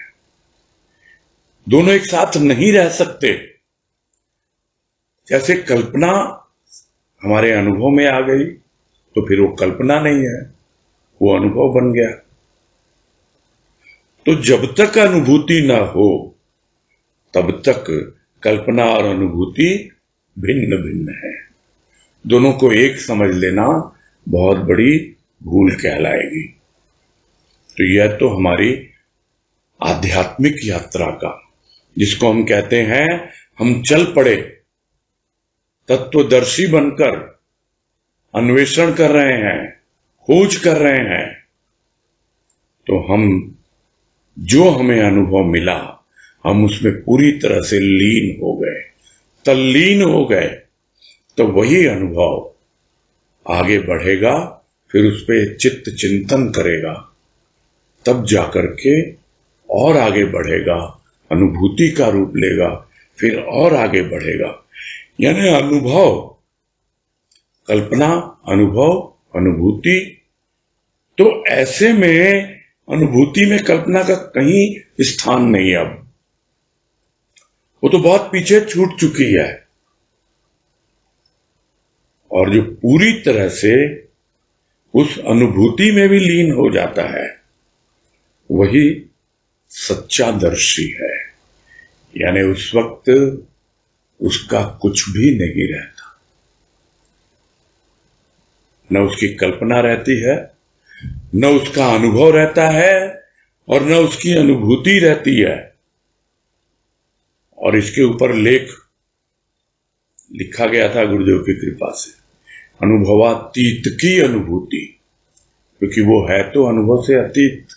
दोनों एक साथ नहीं रह सकते। जैसे कल्पना हमारे अनुभव में आ गई तो फिर वो कल्पना नहीं है, वो अनुभव बन गया। तो जब तक अनुभूति ना हो तब तक कल्पना और अनुभूति भिन्न भिन्न है। दोनों को एक समझ लेना बहुत बड़ी भूल कहलाएगी। तो यह तो हमारी आध्यात्मिक यात्रा का, जिसको हम कहते हैं हम चल पड़े, तत्वदर्शी बनकर अन्वेषण कर रहे हैं, खोज कर रहे हैं, तो जो हमें अनुभव मिला हम उसमें पूरी तरह से लीन हो गए, तल्लीन हो गए, तो वही अनुभव आगे बढ़ेगा, फिर उस पर चित्त चिंतन करेगा, तब जाकर के और आगे बढ़ेगा, अनुभूति का रूप लेगा, फिर और आगे बढ़ेगा। यानी अनुभव, कल्पना, अनुभव, अनुभूति। तो ऐसे में अनुभूति में कल्पना का कहीं स्थान नहीं, अब वो तो बहुत पीछे छूट चुकी है। और जो पूरी तरह से उस अनुभूति में भी लीन हो जाता है, वही सच्चा दर्शी है। यानी उस वक्त उसका कुछ भी नहीं रहता, न उसकी कल्पना रहती है, न उसका अनुभव रहता है, और न उसकी अनुभूति रहती है। और इसके ऊपर लेख लिखा गया था गुरुदेव की कृपा से, अनुभवातीत की अनुभूति, क्योंकि वो है तो अनुभव से अतीत,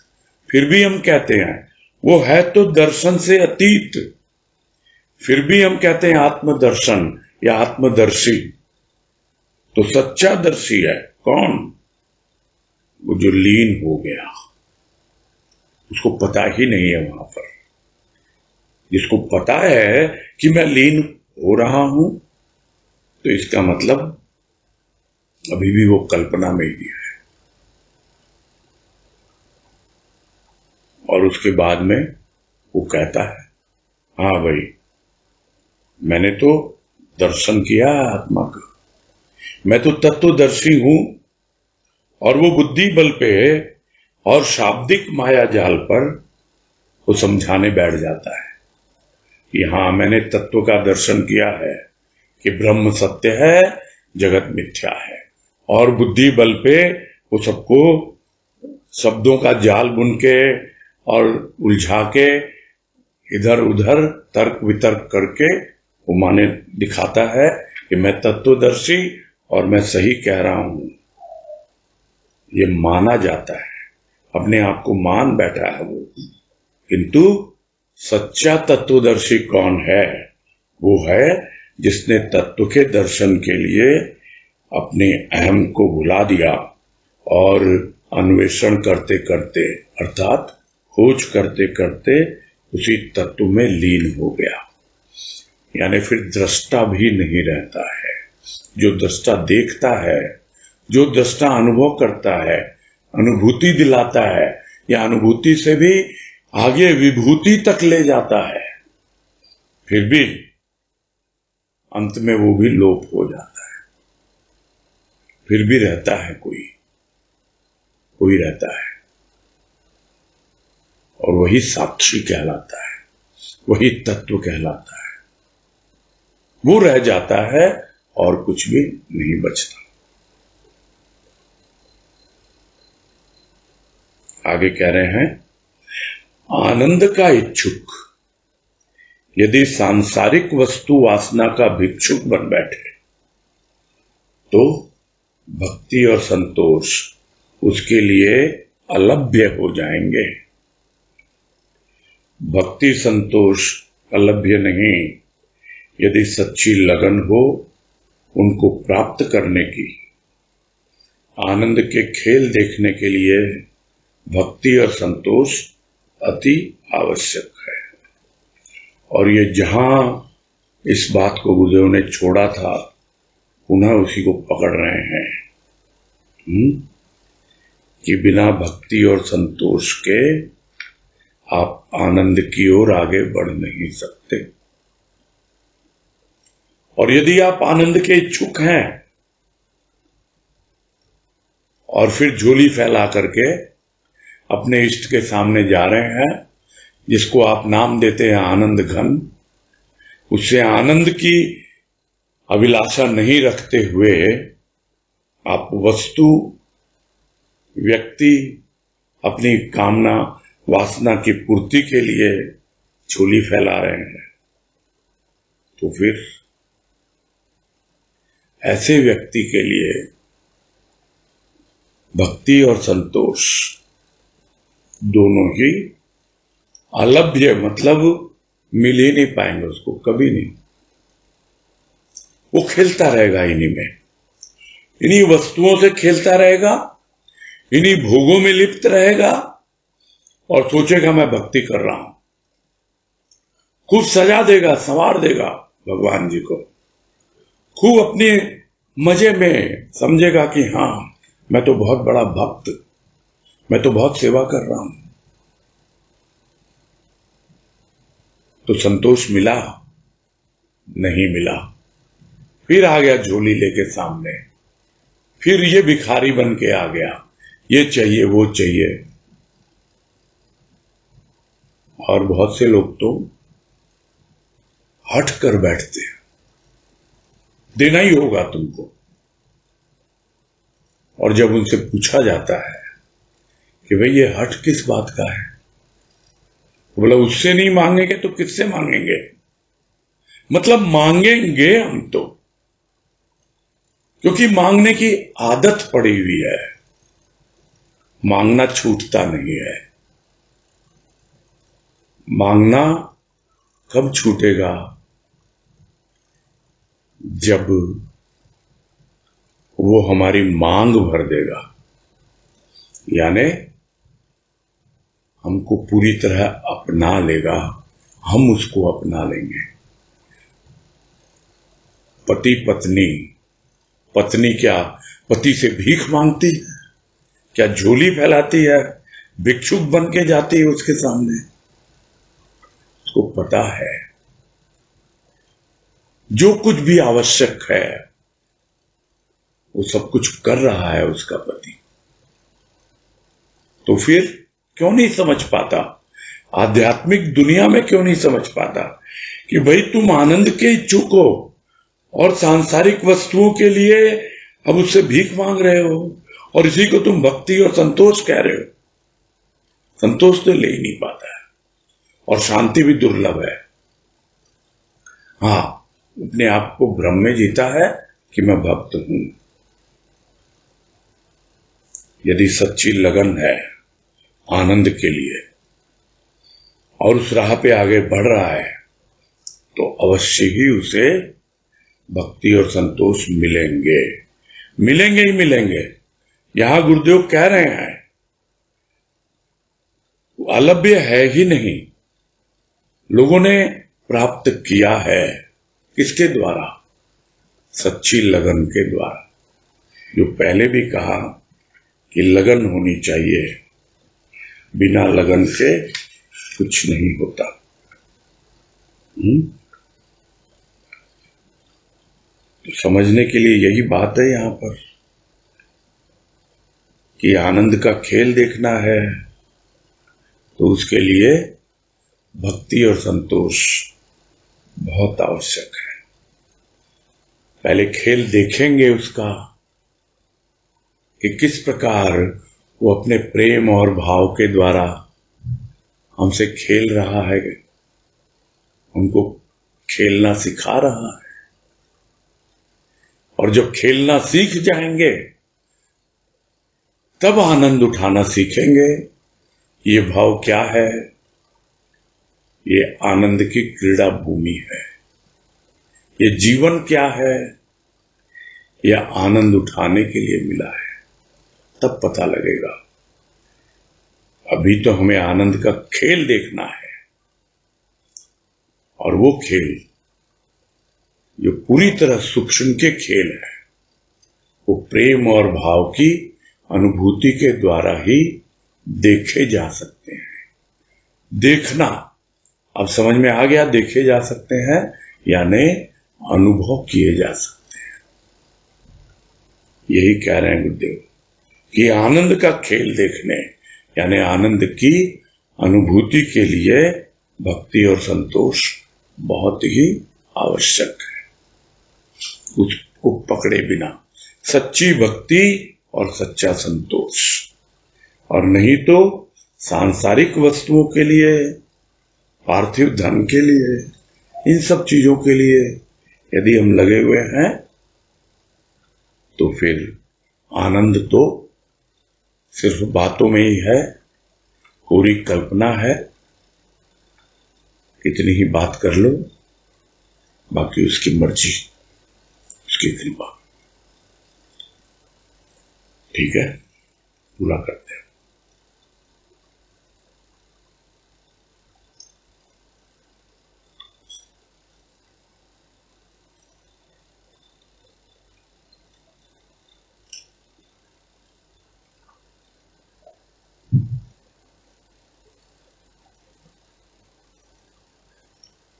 फिर भी हम कहते हैं वो है तो दर्शन से अतीत, फिर भी हम कहते हैं आत्मदर्शन या आत्मदर्शी। तो सच्चा दर्शी है कौन? वो जो लीन हो गया, उसको पता ही नहीं है वहां पर। जिसको पता है कि मैं लीन हो रहा हूं, तो इसका मतलब अभी भी वो कल्पना में ही है। और उसके बाद में वो कहता है, हाँ भाई, मैंने तो दर्शन किया आत्मा का, मैं तो तत्वदर्शी हूं। और वो बुद्धि बल पे और शाब्दिक माया जाल पर वो समझाने बैठ जाता है कि हाँ, मैंने तत्व का दर्शन किया है कि ब्रह्म सत्य है, जगत मिथ्या है। और बुद्धि बल पे वो सबको शब्दों का जाल बुन के और उलझा के इधर उधर तर्क वितर्क करके वो माने दिखाता है कि मैं तत्वदर्शी और मैं सही कह रहा हूं। ये माना जाता है, अपने आप को मान बैठा है वो। किंतु सच्चा तत्वदर्शी कौन है? वो है जिसने तत्व के दर्शन के लिए अपने अहम को भुला दिया और अन्वेषण करते करते, अर्थात खोज करते करते उसी तत्व में लीन हो गया। यानी फिर दृष्टा भी नहीं रहता है। जो दृष्टा देखता है, जो दृष्टा अनुभव करता है, अनुभूति दिलाता है, या अनुभूति से भी आगे विभूति तक ले जाता है, फिर भी अंत में वो भी लोप हो जाता है। फिर भी रहता है कोई रहता है, और वही साक्षी कहलाता है, वही तत्व कहलाता है। वो रह जाता है और कुछ भी नहीं बचता। आगे कह रहे हैं, आनंद का इच्छुक यदि सांसारिक वस्तु वासना का भिक्षुक बन बैठे, तो भक्ति और संतोष उसके लिए अलभ्य हो जाएंगे। भक्ति संतोष अलभ्य नहीं, यदि सच्ची लगन हो उनको प्राप्त करने की, आनंद के खेल देखने के लिए भक्ति और संतोष अति आवश्यक है। और ये जहां इस बात को गुरुदेव ने छोड़ा था, पुनः उसी को पकड़ रहे हैं कि बिना भक्ति और संतोष के आप आनंद की ओर आगे बढ़ नहीं सकते। और यदि आप आनंद के इच्छुक हैं और फिर झोली फैला करके अपने इष्ट के सामने जा रहे हैं, जिसको आप नाम देते हैं आनंद घन, उससे आनंद की अभिलाषा नहीं रखते हुए आप वस्तु, व्यक्ति, अपनी कामना वासना की पूर्ति के लिए झोली फैला रहे हैं, तो फिर ऐसे व्यक्ति के लिए भक्ति और संतोष दोनों ही अलभ्य, मतलब मिल ही नहीं पाएंगे उसको, कभी नहीं। वो खेलता रहेगा इन्हीं में, इन्हीं वस्तुओं से खेलता रहेगा, इन्हीं भोगों में लिप्त रहेगा और सोचेगा मैं भक्ति कर रहा हूं। खूब सजा देगा, संवार देगा भगवान जी को, खूब अपने मजे में समझेगा कि हां मैं तो बहुत बड़ा भक्त, मैं तो बहुत सेवा कर रहा हूं। तो संतोष मिला? नहीं मिला। फिर आ गया झोली लेके सामने, फिर ये भिखारी बन के आ गया, ये चाहिए वो चाहिए। और बहुत से लोग तो हट कर बैठते हैं, देना ही होगा तुमको। और जब उनसे पूछा जाता है कि भाई ये हट किस बात का है, तो बोला उससे नहीं मांगेंगे तो किससे मांगेंगे? मतलब मांगेंगे हम तो, क्योंकि मांगने की आदत पड़ी हुई है, मांगना छूटता नहीं है। मांगना कब छूटेगा? जब वो हमारी मांग भर देगा, यानी हमको पूरी तरह अपना लेगा, हम उसको अपना लेंगे। पति पत्नी, पत्नी क्या पति से भीख मांगती है? क्या झोली फैलाती है, भिक्षुक बन के जाती है उसके सामने? उसको पता है जो कुछ भी आवश्यक है वो सब कुछ कर रहा है उसका पति। तो फिर क्यों नहीं समझ पाता, आध्यात्मिक दुनिया में क्यों नहीं समझ पाता कि भाई तुम आनंद के इच्छुक हो और सांसारिक वस्तुओं के लिए अब उससे भीख मांग रहे हो, और इसी को तुम भक्ति और संतोष कह रहे हो। संतोष तो ले ही नहीं पाता है और शांति भी दुर्लभ है। हां, अपने आप को भ्रम में जीता है कि मैं भक्त हूं। यदि सच्ची लगन है आनंद के लिए और उस राह पे आगे बढ़ रहा है, तो अवश्य ही उसे भक्ति और संतोष मिलेंगे, मिलेंगे ही मिलेंगे। यहां गुरुदेव कह रहे हैं वो अलभ्य है ही नहीं, लोगों ने प्राप्त किया है। किसके द्वारा? सच्ची लगन के द्वारा। जो पहले भी कहा कि लगन होनी चाहिए, बिना लगन के कुछ नहीं होता। तो समझने के लिए यही बात है यहां पर कि आनंद का खेल देखना है तो उसके लिए भक्ति और संतोष बहुत आवश्यक है। पहले खेल देखेंगे उसका कि किस प्रकार वो अपने प्रेम और भाव के द्वारा हमसे खेल रहा है, हमको खेलना सिखा रहा है। और जब खेलना सीख जाएंगे तब आनंद उठाना सीखेंगे। ये भाव क्या है? ये आनंद की क्रीड़ा भूमि है। ये जीवन क्या है? यह आनंद उठाने के लिए मिला है, तब पता लगेगा। अभी तो हमें आनंद का खेल देखना है, और वो खेल जो पूरी तरह सूक्ष्म के खेल है, वो प्रेम और भाव की अनुभूति के द्वारा ही देखे जा सकते हैं। देखना अब समझ में आ गया, देखे जा सकते हैं यानी अनुभव किए जा सकते हैं। यही कह रहे हैं गुरुदेव कि आनंद का खेल देखने यानी आनंद की अनुभूति के लिए भक्ति और संतोष बहुत ही आवश्यक है। उसको पकड़े बिना सच्ची भक्ति और सच्चा संतोष, और नहीं तो सांसारिक वस्तुओं के लिए, पार्थिव धन के लिए, इन सब चीजों के लिए यदि हम लगे हुए हैं तो फिर आनंद तो सिर्फ बातों में ही है, पूरी कल्पना है। कितनी ही बात कर लो, बाकी उसकी मर्जी, उसकी कृपा। ठीक है, पूरा करते हैं।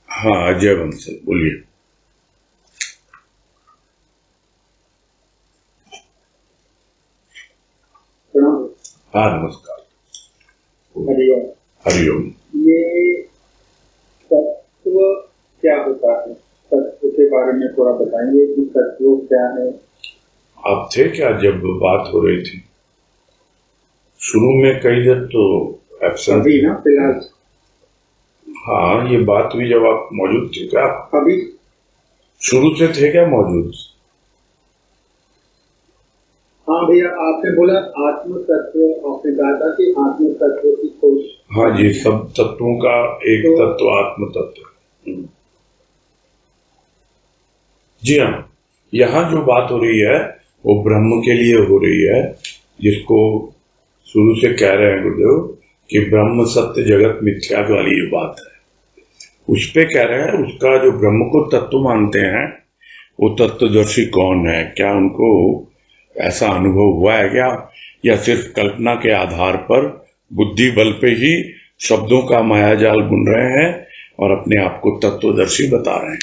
हाँ, अजय बंसल बोलिए। हाँ, नमस्कार। हरिओम। हरिओम। ये तत्व क्या होता है? तत्व के बारे में थोड़ा बताएंगे कि तत्व क्या है? आप थे क्या जब बात हो रही थी? शुरू में कई देर तो एब्सेंट अभी ना फिलहाल। हाँ, ये बात हुई जब आप मौजूद थे क्या? अभी शुरू से थे क्या मौजूद? हाँ भैया, आपने बोला आत्म तत्व, आपने कहा था कि आत्म तत्व की खोज। हाँ जी, सब तत्वों का एक तत्व आत्म तत्व। जी हाँ, यहाँ जो बात हो रही है वो ब्रह्म के लिए हो रही है, जिसको शुरू से कह रहे हैं गुरुदेव कि ब्रह्म सत्य जगत मिथ्या वाली ये बात है। उस पे कह रहे हैं, उसका जो ब्रह्म को तत्व मानते हैं वो तत्वदर्शी कौन है? क्या उनको ऐसा अनुभव हुआ है क्या, या सिर्फ कल्पना के आधार पर बुद्धि बल पे ही शब्दों का मायाजाल बुन रहे हैं और अपने आप को तत्वदर्शी बता रहे हैं?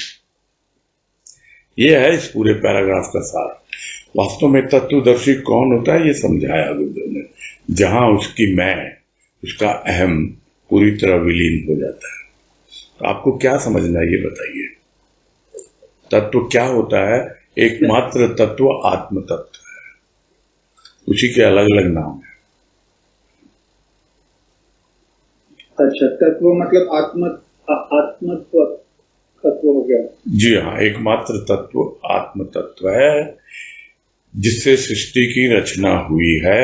ये है इस पूरे पैराग्राफ का सार। वास्तव में तत्वदर्शी कौन होता है ये समझाया गुरुदेव ने, जहां उसकी मैं, उसका अहम पूरी तरह विलीन हो जाता है। तो आपको क्या समझना है ये बताइए। तत्व क्या होता है? एकमात्र तत्व आत्म तत्व है, उसी के अलग अलग नाम है। अच्छा, तत्व मतलब आत्म तत्व हो गया। जी हाँ, एकमात्र तत्व आत्म तत्व है, जिससे सृष्टि की रचना हुई है।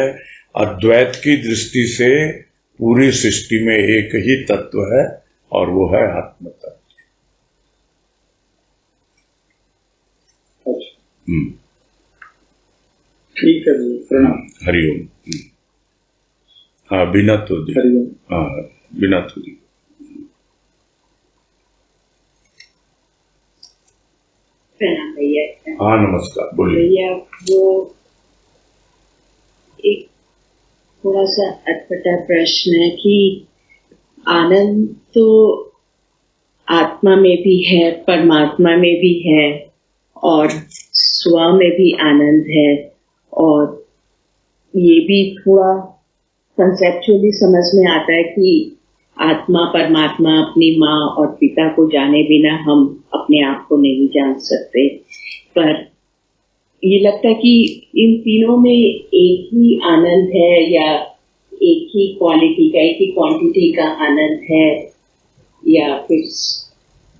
अद्वैत की दृष्टि से पूरी सृष्टि में एक ही तत्व है और वो है आत्म तत्व। अच्छा, ठीक है जी, प्रणाम। हरिओम। हाँ, बिना तो दी। हरिओम। हाँ, बिना तो दी। प्रणाम भैया। हाँ, नमस्कार, बोलिए। भैया, वो एक थोड़ा सा अटपटा प्रश्न है कि आनंद तो आत्मा में भी है, परमात्मा में भी है, और स्व में भी आनंद है, और ये भी थोड़ा कंसेप्चुअली समझ में आता है कि आत्मा परमात्मा अपनी माँ और पिता को जाने बिना हम अपने आप को नहीं जान सकते। पर ये लगता है कि इन तीनों में एक ही आनंद है, या एक ही क्वालिटी का, एक ही क्वांटिटी का आनंद है, या फिर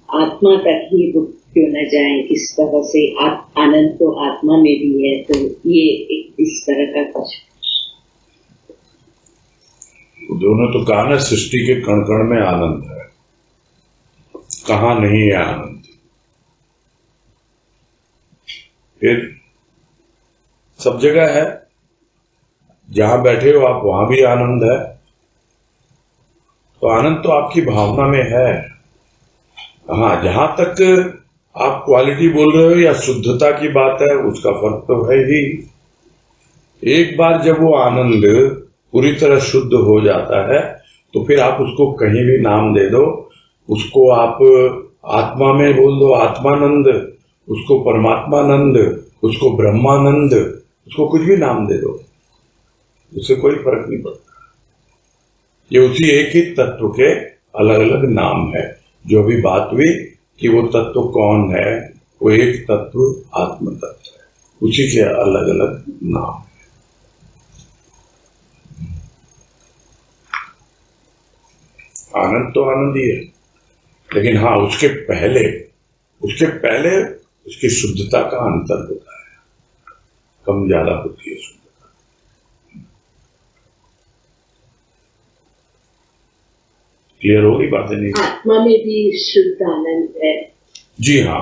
आत्मा तक ही रुक क्यों न जाए। इस तरह से आनंद तो आत्मा में भी है। तो ये इस तरह का कुछ दोनों तो कहा ना, सृष्टि के कण कण में आनंद है, कहाँ नहीं है आनंद। फिर सब जगह है, जहां बैठे हो आप वहां भी आनंद है। तो आनंद तो आपकी भावना में है। हाँ, जहां तक आप क्वालिटी बोल रहे हो या शुद्धता की बात है, उसका फर्क तो है ही। एक बार जब वो आनंद पूरी तरह शुद्ध हो जाता है तो फिर आप उसको कहीं भी नाम दे दो, उसको आप आत्मा में बोल दो आत्मानंद, उसको परमात्मानंद, उसको ब्रह्मानंद, उसको कुछ भी नाम दे दो, उससे कोई फर्क नहीं पड़ता। ये उसी एक ही तत्व के अलग अलग नाम है। जो भी बात हुई कि वो तत्व कौन है, वो एक तत्व आत्म तत्व है, उसी के अलग अलग नाम है। आनंद तो आनंद ही है, लेकिन हाँ उसके पहले उसकी शुद्धता का अंतर होता है, कम ज्यादा होती है शुद्धता। क्लियर होगी बातें? नहीं? आत्मा में भी शुद्ध आनंद है। जी हाँ,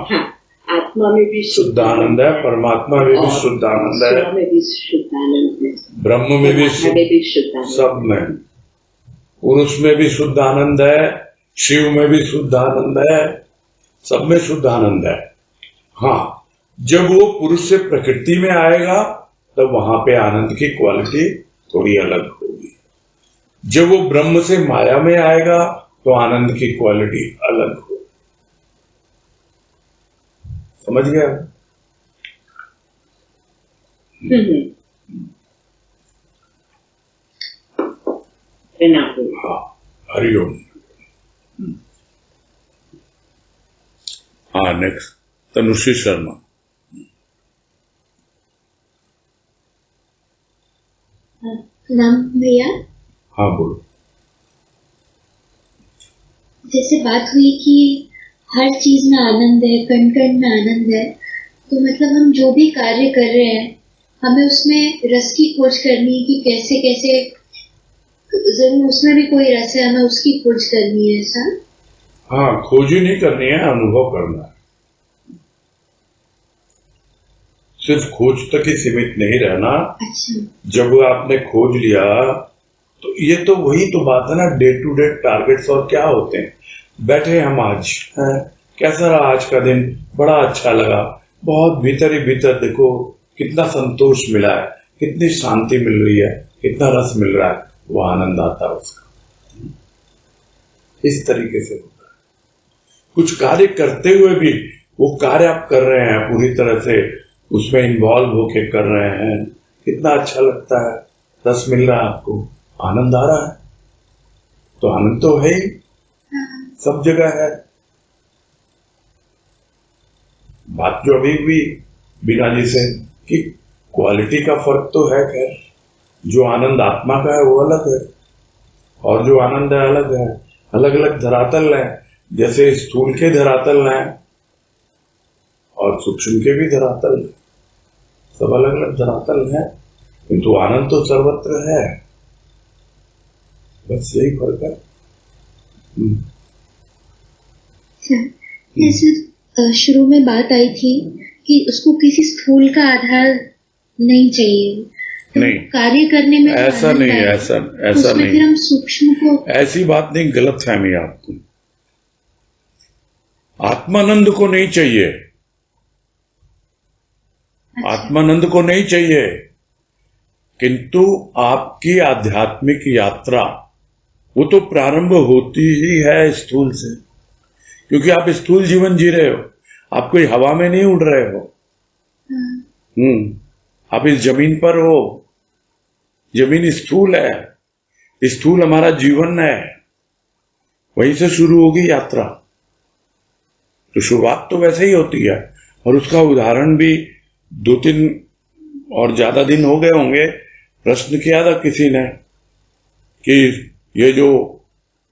आत्मा में भी शुद्ध आनंद है, परमात्मा में भी शुद्ध आनंद है, में भी शुद्ध आनंद है, ब्रह्म में भी शुद्ध आनंद, सब में, पुरुष में भी शुद्ध आनंद है, शिव में भी शुद्ध आनंद है, सब में शुद्ध आनंद है। हाँ, जब वो पुरुष से प्रकृति में आएगा तब वहां पे आनंद की क्वालिटी थोड़ी अलग होगी। जब वो ब्रह्म से माया में आएगा तो आनंद की क्वालिटी अलग होगी। समझ गया? हाँ, हरिओम। हाँ, नेक्स्ट तनुश्री शर्मा। नाम भैया। हाँ बोलो। जैसे बात हुई कि हर चीज में आनंद है, कण कण में आनंद है, तो मतलब हम जो भी कार्य कर रहे हैं हमें उसमें रस की खोज करनी है कि कैसे कैसे, जरूर उसमें भी कोई रस है, हमें उसकी खोज करनी है, ऐसा? हाँ, खोज ही नहीं करनी है, अनुभव करना है। सिर्फ खोज तक ही सीमित नहीं रहना। अच्छा। जब आपने खोज लिया तो ये तो वही तो बात है ना, डे टू डे टारगेट्स और क्या होते हैं। बैठे हम आज, कैसा रहा आज का दिन? बड़ा अच्छा लगा, बहुत भीतर ही भीतर देखो कितना संतोष मिला है, कितनी शांति मिल रही है, कितना रस मिल रहा है, वो आनंद आता है उसका। इस तरीके से होता है। कुछ कार्य करते हुए भी वो कार्य आप कर रहे हैं, पूरी तरह से उसमें इन्वॉल्व होके कर रहे हैं, कितना अच्छा लगता है, रस मिल रहा है आपको, आनंद आ रहा है। तो आनंद तो है ही, सब जगह है। बात जो अभी भी बीना जी से कि क्वालिटी का फर्क तो है, खैर जो आनंद आत्मा का है वो अलग है और जो आनंद है अलग है। अलग अलग धरातल है, जैसे स्थूल के धरातल हैं और सूक्ष्म के भी धरातल हैं, सब अलग अलग धरातल हैं, किंतु आनंद तो सर्वत्र है, बस यही फर्क है। जैसे शुरू में बात आई थी कि उसको किसी स्थूल का आधार नहीं चाहिए, तो नहीं, कार्य करने में ऐसा नहीं, ऐसा नहीं, फिर हम सूक्ष्म को, ऐसी बात नहीं, गलत फहमी आपको। आत्मानंद को नहीं चाहिए, आत्मानंद को नहीं चाहिए, किंतु आपकी आध्यात्मिक यात्रा वो तो प्रारंभ होती ही है स्थूल से, क्योंकि आप स्थूल जीवन जी रहे हो, आप कोई हवा में नहीं उड़ रहे हो। आप इस जमीन पर हो, जमीन स्थूल है, स्थूल हमारा जीवन है, वहीं से शुरू होगी यात्रा। तो शुरुआत तो वैसे ही होती है, और उसका उदाहरण भी 2-3 और ज्यादा दिन हो गए होंगे, प्रश्न किया था किसी ने कि ये जो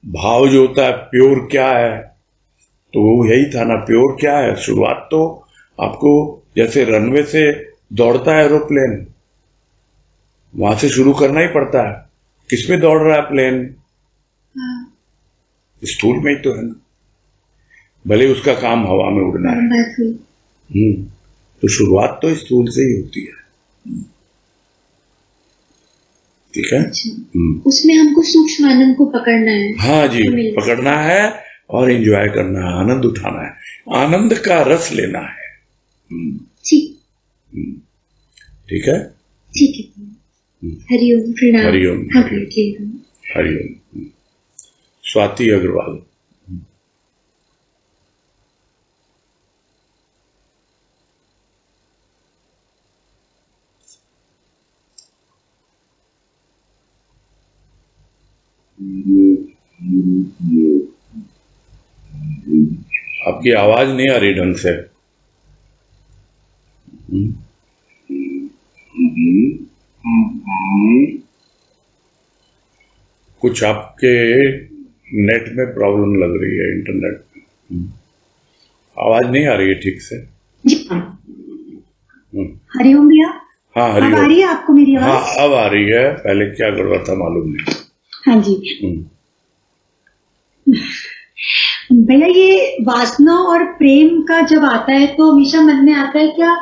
भाव जो होता है प्योर क्या है, तो वो यही था ना, प्योर क्या है। शुरुआत तो आपको जैसे रनवे से दौड़ता है एरोप्लेन, वहां से शुरू करना ही पड़ता है। किस पे दौड़ रहा है प्लेन? स्थूल में ही तो है ना, भले उसका काम हवा में उड़ना है। तो शुरुआत तो स्थूल से ही होती है, ठीक है। उसमें हमको सूक्ष्म आनंद को पकड़ना है। हाँ जी, पकड़ना है और एंजॉय करना है, आनंद उठाना है, आनंद का रस लेना है। ठीक है, ठीक है। हरिओम, प्रणाम। हरिओम, हरिओम। स्वाति अग्रवाल। आपकी आवाज नहीं आ रही ढंग से। कुछ आपके नेट में प्रॉब्लम लग रही है, इंटरनेट में। आवाज नहीं आ रही है ठीक से। जी हाँ। हरिओम भैया। हाँ अब आ हरिओम। रही है आपको मेरी आवाज? हाँ अब आ रही है, पहले क्या गड़बड़ था मालूम नहीं। हाँ जी भैया, ये वासना और प्रेम का जब आता है तो हमेशा मन में आता है क्या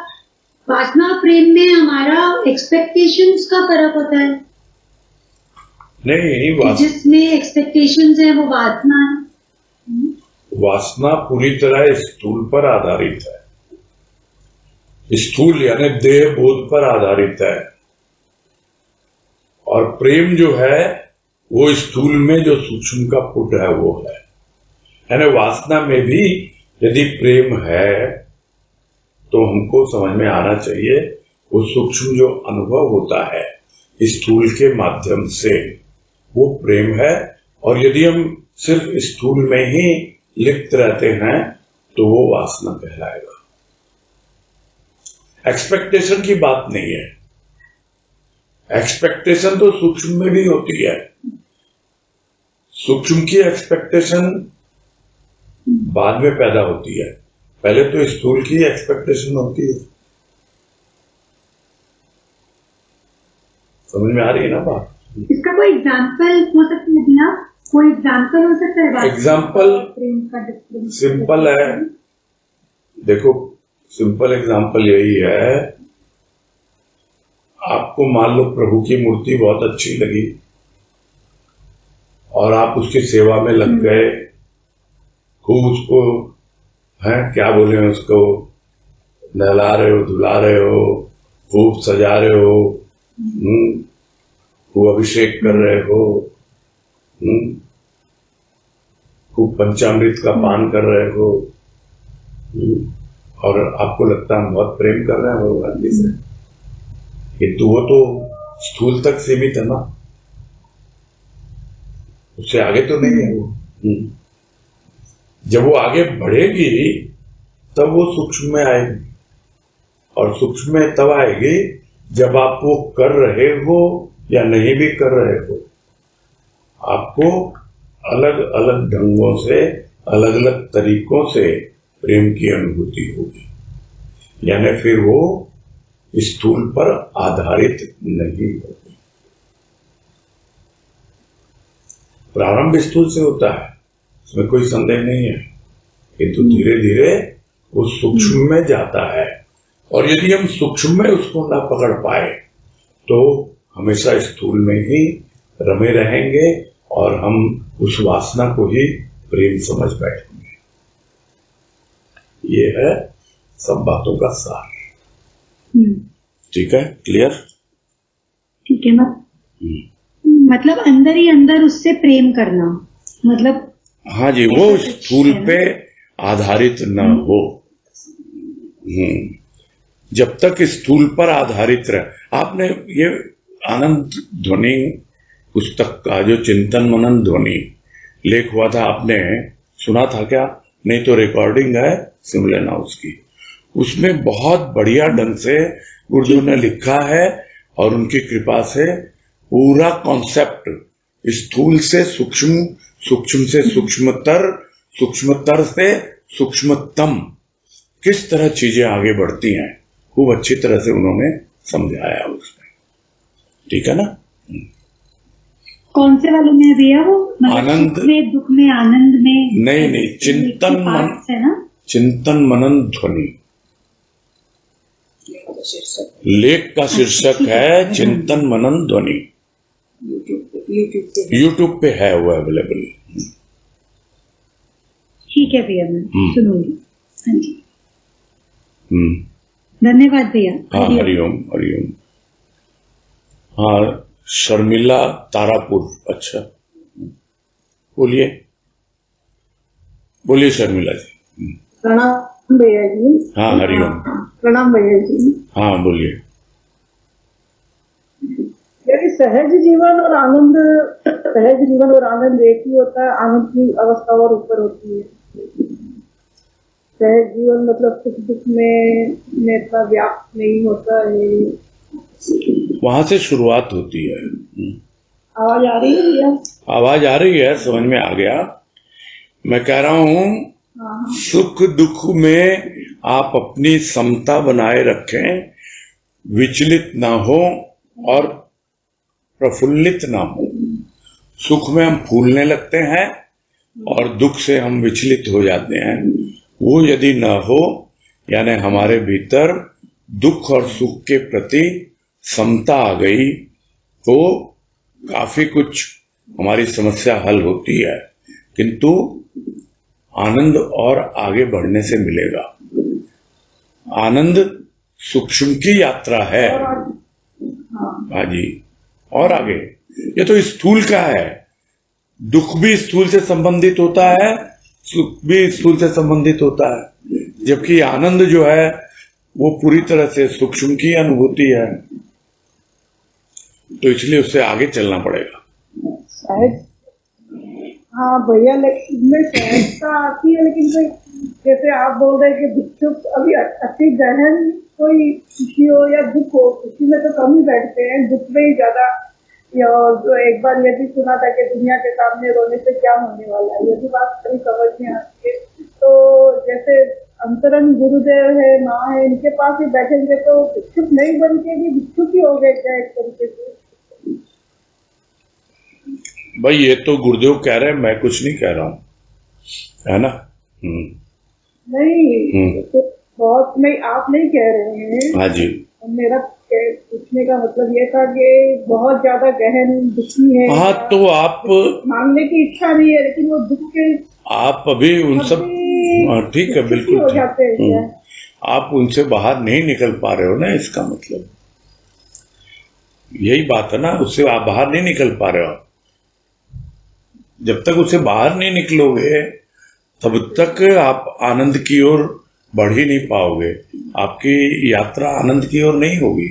वासना और प्रेम में हमारा एक्सपेक्टेशंस का फर्क होता है? नहीं, जिसमें एक्सपेक्टेशंस है वो वासना है। वासना पूरी तरह स्थूल पर आधारित है, स्थूल यानी देह बोध पर आधारित है। और प्रेम जो है वो स्थूल में जो सूक्ष्म का पुट है वो है। यानी वासना में भी यदि प्रेम है तो हमको समझ में आना चाहिए वो सूक्ष्म जो अनुभव होता है स्थूल के माध्यम से वो प्रेम है। और यदि हम सिर्फ स्थूल में ही लिप्त रहते हैं तो वो वासना कहलाएगा। एक्सपेक्टेशन की बात नहीं है, एक्सपेक्टेशन तो सूक्ष्म में भी होती है। सूक्ष्म की एक्सपेक्टेशन बाद में पैदा होती है, पहले तो स्थूल की एक्सपेक्टेशन होती है। समझ में आ रही है ना बात? इसका कोई एग्जाम्पल हो सकता है भैया? कोई एग्जाम्पल हो सकता है? एग्जाम्पल प्रेम का डिफरेंस सिंपल है। देखो सिंपल एग्जाम्पल यही है, आपको मान लो प्रभु की मूर्ति बहुत अच्छी लगी और आप उसकी सेवा में लग गए, खूब उसको क्या बोले उसको नहला रहे हो, धुला रहे हो, खूब सजा रहे हो, खूब अभिषेक कर रहे हो, खूब पंचामृत का पान कर रहे हो, और आपको लगता है बहुत प्रेम कर रहे हैं भगवान जी से, किंतु वो तो स्थूल तक सीमित है ना, उससे आगे तो नहीं है वो। जब वो आगे बढ़ेगी तब वो सूक्ष्म में आएगी, और सूक्ष्म में तब आएगी जब आप वो कर रहे हो या नहीं भी कर रहे हो। आपको अलग अलग ढंगों से, अलग अलग तरीकों से प्रेम की अनुभूति होगी, यानी फिर वो स्थूल पर आधारित नहीं होगी। प्रारंभ स्थूल से होता है, इसमें कोई संदेह नहीं है, किंतु धीरे धीरे वो सूक्ष्म में जाता है। और यदि हम सूक्ष्म में उसको ना पकड़ पाए तो हमेशा स्थूल में ही रमे रहेंगे और हम उस वासना को ही प्रेम समझ बैठेंगे। ये है सब बातों का सार। ठीक है, क्लियर? ठीक है। मतलब अंदर ही अंदर उससे प्रेम करना, मतलब हाँ जी, वो स्थूल पे आधारित न हो। जब तक स्थूल पर आधारित रहे। आपने ये आनंद ध्वनि पुस्तक का जो चिंतन मनन ध्वनि लेख हुआ था, आपने सुना था क्या? नहीं तो रिकॉर्डिंग है, सुन लेना उसकी। उसमें बहुत बढ़िया ढंग से गुरुदेव ने लिखा है और उनकी कृपा से पूरा कॉन्सेप्ट स्थूल से सूक्ष्म, सूक्ष्म से सूक्ष्मतर, सूक्ष्मतर से सूक्ष्मतम किस तरह चीजें आगे बढ़ती हैं, खूब अच्छी तरह से उन्होंने समझाया उसमें। ठीक है ना? कौन से वालों में है भैया वो? आनंद में, दुख में, आनंद में? नहीं, चिंतन मन है ना? चिंतन मनन ध्वनि लेख का शीर्षक है चिंतन मनन ध्वनि। यूट्यूब पे है वो अवेलेबल। ठीक है भैया, मैं सुनूंगी। हाँ जी, धन्यवाद भैया। हाँ, हरिओम हरिओम। हाँ, शर्मिला तारापुर। अच्छा, बोलिए बोलिए शर्मिला जी। प्रणाम भैया जी। हाँ, हरिओम। प्रणाम भैया जी। हाँ, बोलिए। यदि सहज जीवन और आनंद, सहज जीवन और आनंद एक ही होता है, आनंद की अवस्था और ऊपर होती है। सहज जीवन मतलब सुख दुख में इतना व्याप्त नहीं होता है, वहां से शुरुआत होती है। आवाज आ रही है भैया? आवाज आ रही है, समझ में आ गया। मैं कह रहा हूँ सुख दुख में आप अपनी समता बनाए रखें, विचलित ना हो और प्रफुल्लित ना हो। सुख में हम फूलने लगते हैं और दुख से हम विचलित हो जाते हैं। वो यदि ना हो, यानी हमारे भीतर दुख और सुख के प्रति समता आ गई, तो काफी कुछ हमारी समस्या हल होती है। किंतु आनंद और आगे बढ़ने से मिलेगा। आनंद सूक्ष्म की यात्रा है। हाँ जी, और आगे ये तो स्थूल का है। दुख भी स्थूल से संबंधित होता है, सुख भी स्थूल से संबंधित होता है, जबकि आनंद जो है वो पूरी तरह से सूक्ष्म की अनुभूति है। तो इसलिए उससे आगे चलना पड़ेगा। शायद हाँ भैया, लेकिन इसमें सहजता आती है, लेकिन कोई जैसे आप बोल रहे हैं कि भिक्षुक अभी अति गहन कोई खुशी हो या दुख हो, खुशी में तो कम ही बैठते हैं, दुख में ही ज्यादा। या और एक बार ये भी सुना था कि दुनिया के सामने रोने से क्या होने वाला है, ये भी बात कभी समझ में आती है। तो जैसे अंतरंग गुरुदेव है, माँ है, इनके पास ही बैठेंगे तो भिक्षुक नहीं बन के भी भिक्षुक ही हो गए क्या एक तरीके से? भाई ये तो गुरुदेव कह रहे हैं, मैं कुछ नहीं कह रहा हूँ, है ना। नहीं तो बहुत नहीं, आप नहीं कह रहे हैं। हाँ जी। मेरा पूछने का मतलब ये था कि बहुत ज्यादा गहन दुखी है। हाँ तो आप मांगने की इच्छा नहीं है, लेकिन वो दुख के आप अभी उन सब ठीक है, बिल्कुल हो जाते हैं। आप उनसे बाहर नहीं निकल पा रहे हो ना, इसका मतलब यही बात है ना, उससे आप बाहर नहीं निकल पा रहे हो। जब तक उससे बाहर नहीं निकलोगे तब तक आप आनंद की ओर बढ़ ही नहीं पाओगे। आपकी यात्रा आनंद की ओर नहीं होगी।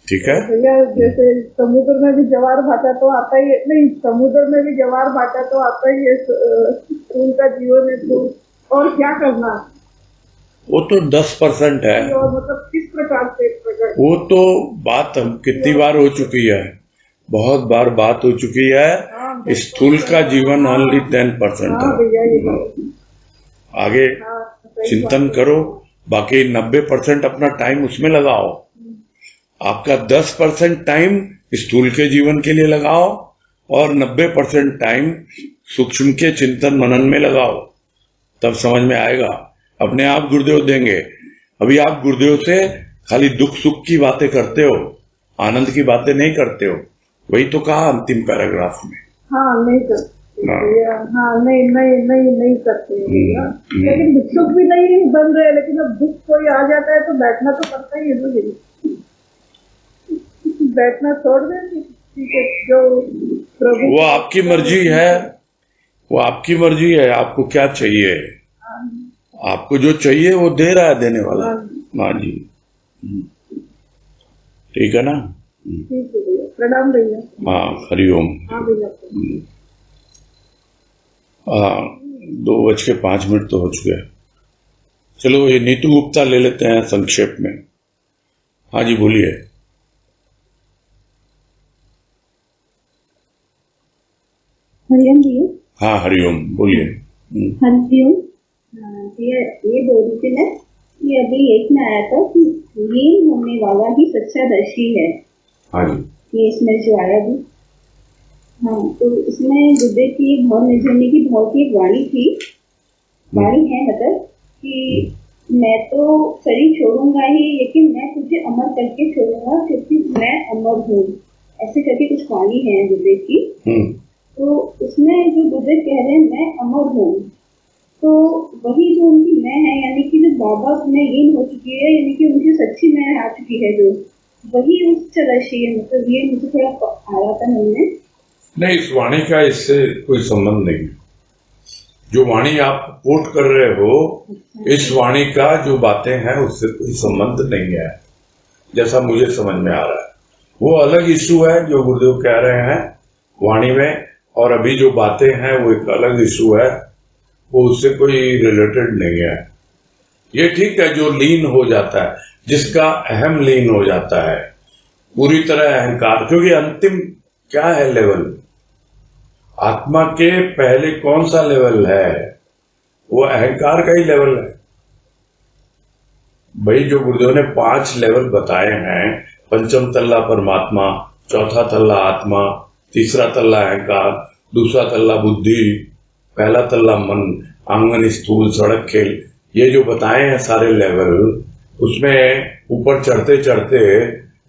ठीक है भैया, जैसे समुद्र में भी ज्वार भाटा तो आता ही है, नहीं समुद्र में भी ज्वार भाटा तो आता ही है, उनका जीवन है। तो और क्या करना, वो तो 10% है। और मतलब किस प्रकार से वो तो बात हम कितनी बार हो चुकी है, बहुत बार बात हो चुकी है। स्थूल का जीवन ओनली 10% है। आगे चिंतन करो, बाकी 90% अपना टाइम उसमें लगाओ। आपका 10% टाइम स्थूल के जीवन के लिए लगाओ और 90% टाइम सूक्ष्म के चिंतन मनन में लगाओ, तब समझ में आएगा। अपने आप गुरुदेव देंगे। अभी आप गुरुदेव से खाली दुख सुख की बातें करते हो, आनंद की बातें नहीं करते हो। वही तो कहा अंतिम पैराग्राफ में। हाँ नहीं करते, हाँ नहीं करते। लेकिन भिक्षुक भी नहीं बन रहे, लेकिन अब दुख कोई आ जाता है तो बैठना तो पड़ता ही है ना। बैठना छोड़ देंगे, ठीक है, जो प्रभु वो आपकी मर्जी है, वो आपकी मर्जी है। आपको क्या चाहिए, आपको जो चाहिए वो दे रहा है देने वाला। हाँ जी, ठीक है ना। ठीक है भैया, प्रणाम भैया। हाँ, हरिओम। हाँ भैया। 2:05 तो हो चुके हैं। चलो ये नीतू गुप्ता ले लेते हैं संक्षेप में। हाँ जी बोलिए। हरिओम भैया। हाँ हरिओम बोलिए। हरिओम। ये बोल रही थी मैं कि अभी एक में आया था कि लीन होने वाला ही सच्चा दर्शी है। हाँ जी। ये इसमें जो आया भी, हाँ, तो इसमें गुरुदेव की भाव निर्जरने की भाव की एक वाणी थी, वाणी है मतलब कि मैं तो शरीर छोड़ूंगा ही, लेकिन मैं तुझे अमर करके छोड़ूंगा क्योंकि मैं अमर हूँ, ऐसे करके कुछ वाणी है गुरुदेव की। तो उसमें जो गुरुदेव कह रहे हैं मैं अमर हूँ, तो वही जो उनकी मैं है, यानी कि जो बाबा में लीन हो चुकी है, यानी कि उनकी सच्ची मैं आ चुकी है, जो वही उस चलशी है। मतलब ये मुझे थोड़ा आ रहा था मन में। नहीं, इस वाणी का इससे कोई संबंध नहीं। जो वाणी आप कोट कर रहे हो, इस वाणी का जो बातें हैं उससे कोई संबंध नहीं है, जैसा मुझे समझ में आ रहा है। वो अलग इशू है जो गुरुदेव कह रहे हैं वाणी में, और अभी जो बातें हैं वो एक अलग इशू है, वो उससे कोई रिलेटेड नहीं है। ये ठीक है जो लीन हो जाता है, जिसका अहम लीन हो जाता है, पूरी तरह अहंकार, क्योंकि अंतिम क्या है लेवल, आत्मा के पहले कौन सा लेवल है, वो अहंकार का ही लेवल है भाई। जो गुरुदेव ने 5 लेवल बताए हैं, पंचम तल्ला परमात्मा, चौथा तल्ला आत्मा, तीसरा तल्ला अहंकार, दूसरा तल्ला बुद्धि, पहला तल्ला मन, आंगन स्थूल सड़क खेल, ये जो बताए हैं सारे लेवल, उसमें ऊपर चढ़ते चढ़ते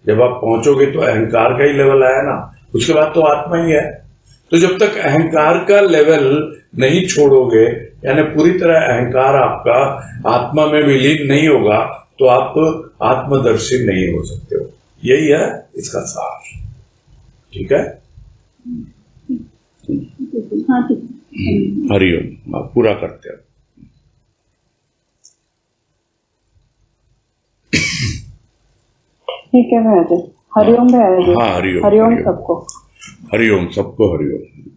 जब आप पहुंचोगे तो अहंकार का ही लेवल आया ना, उसके बाद तो आत्मा ही है। तो जब तक अहंकार का लेवल नहीं छोड़ोगे, यानी पूरी तरह अहंकार आपका आत्मा में विलीन नहीं होगा, तो आप आत्मदर्शी नहीं हो सकते हो। यही है इसका सार। ठीक है, हाँ ठीक है। हरिओम। आप पूरा करते हो। ठीक है महाराज, हरिओम महाराज। हाँ, हरिओम। हरिओम सबको। हरिओम सबको, हरिओम।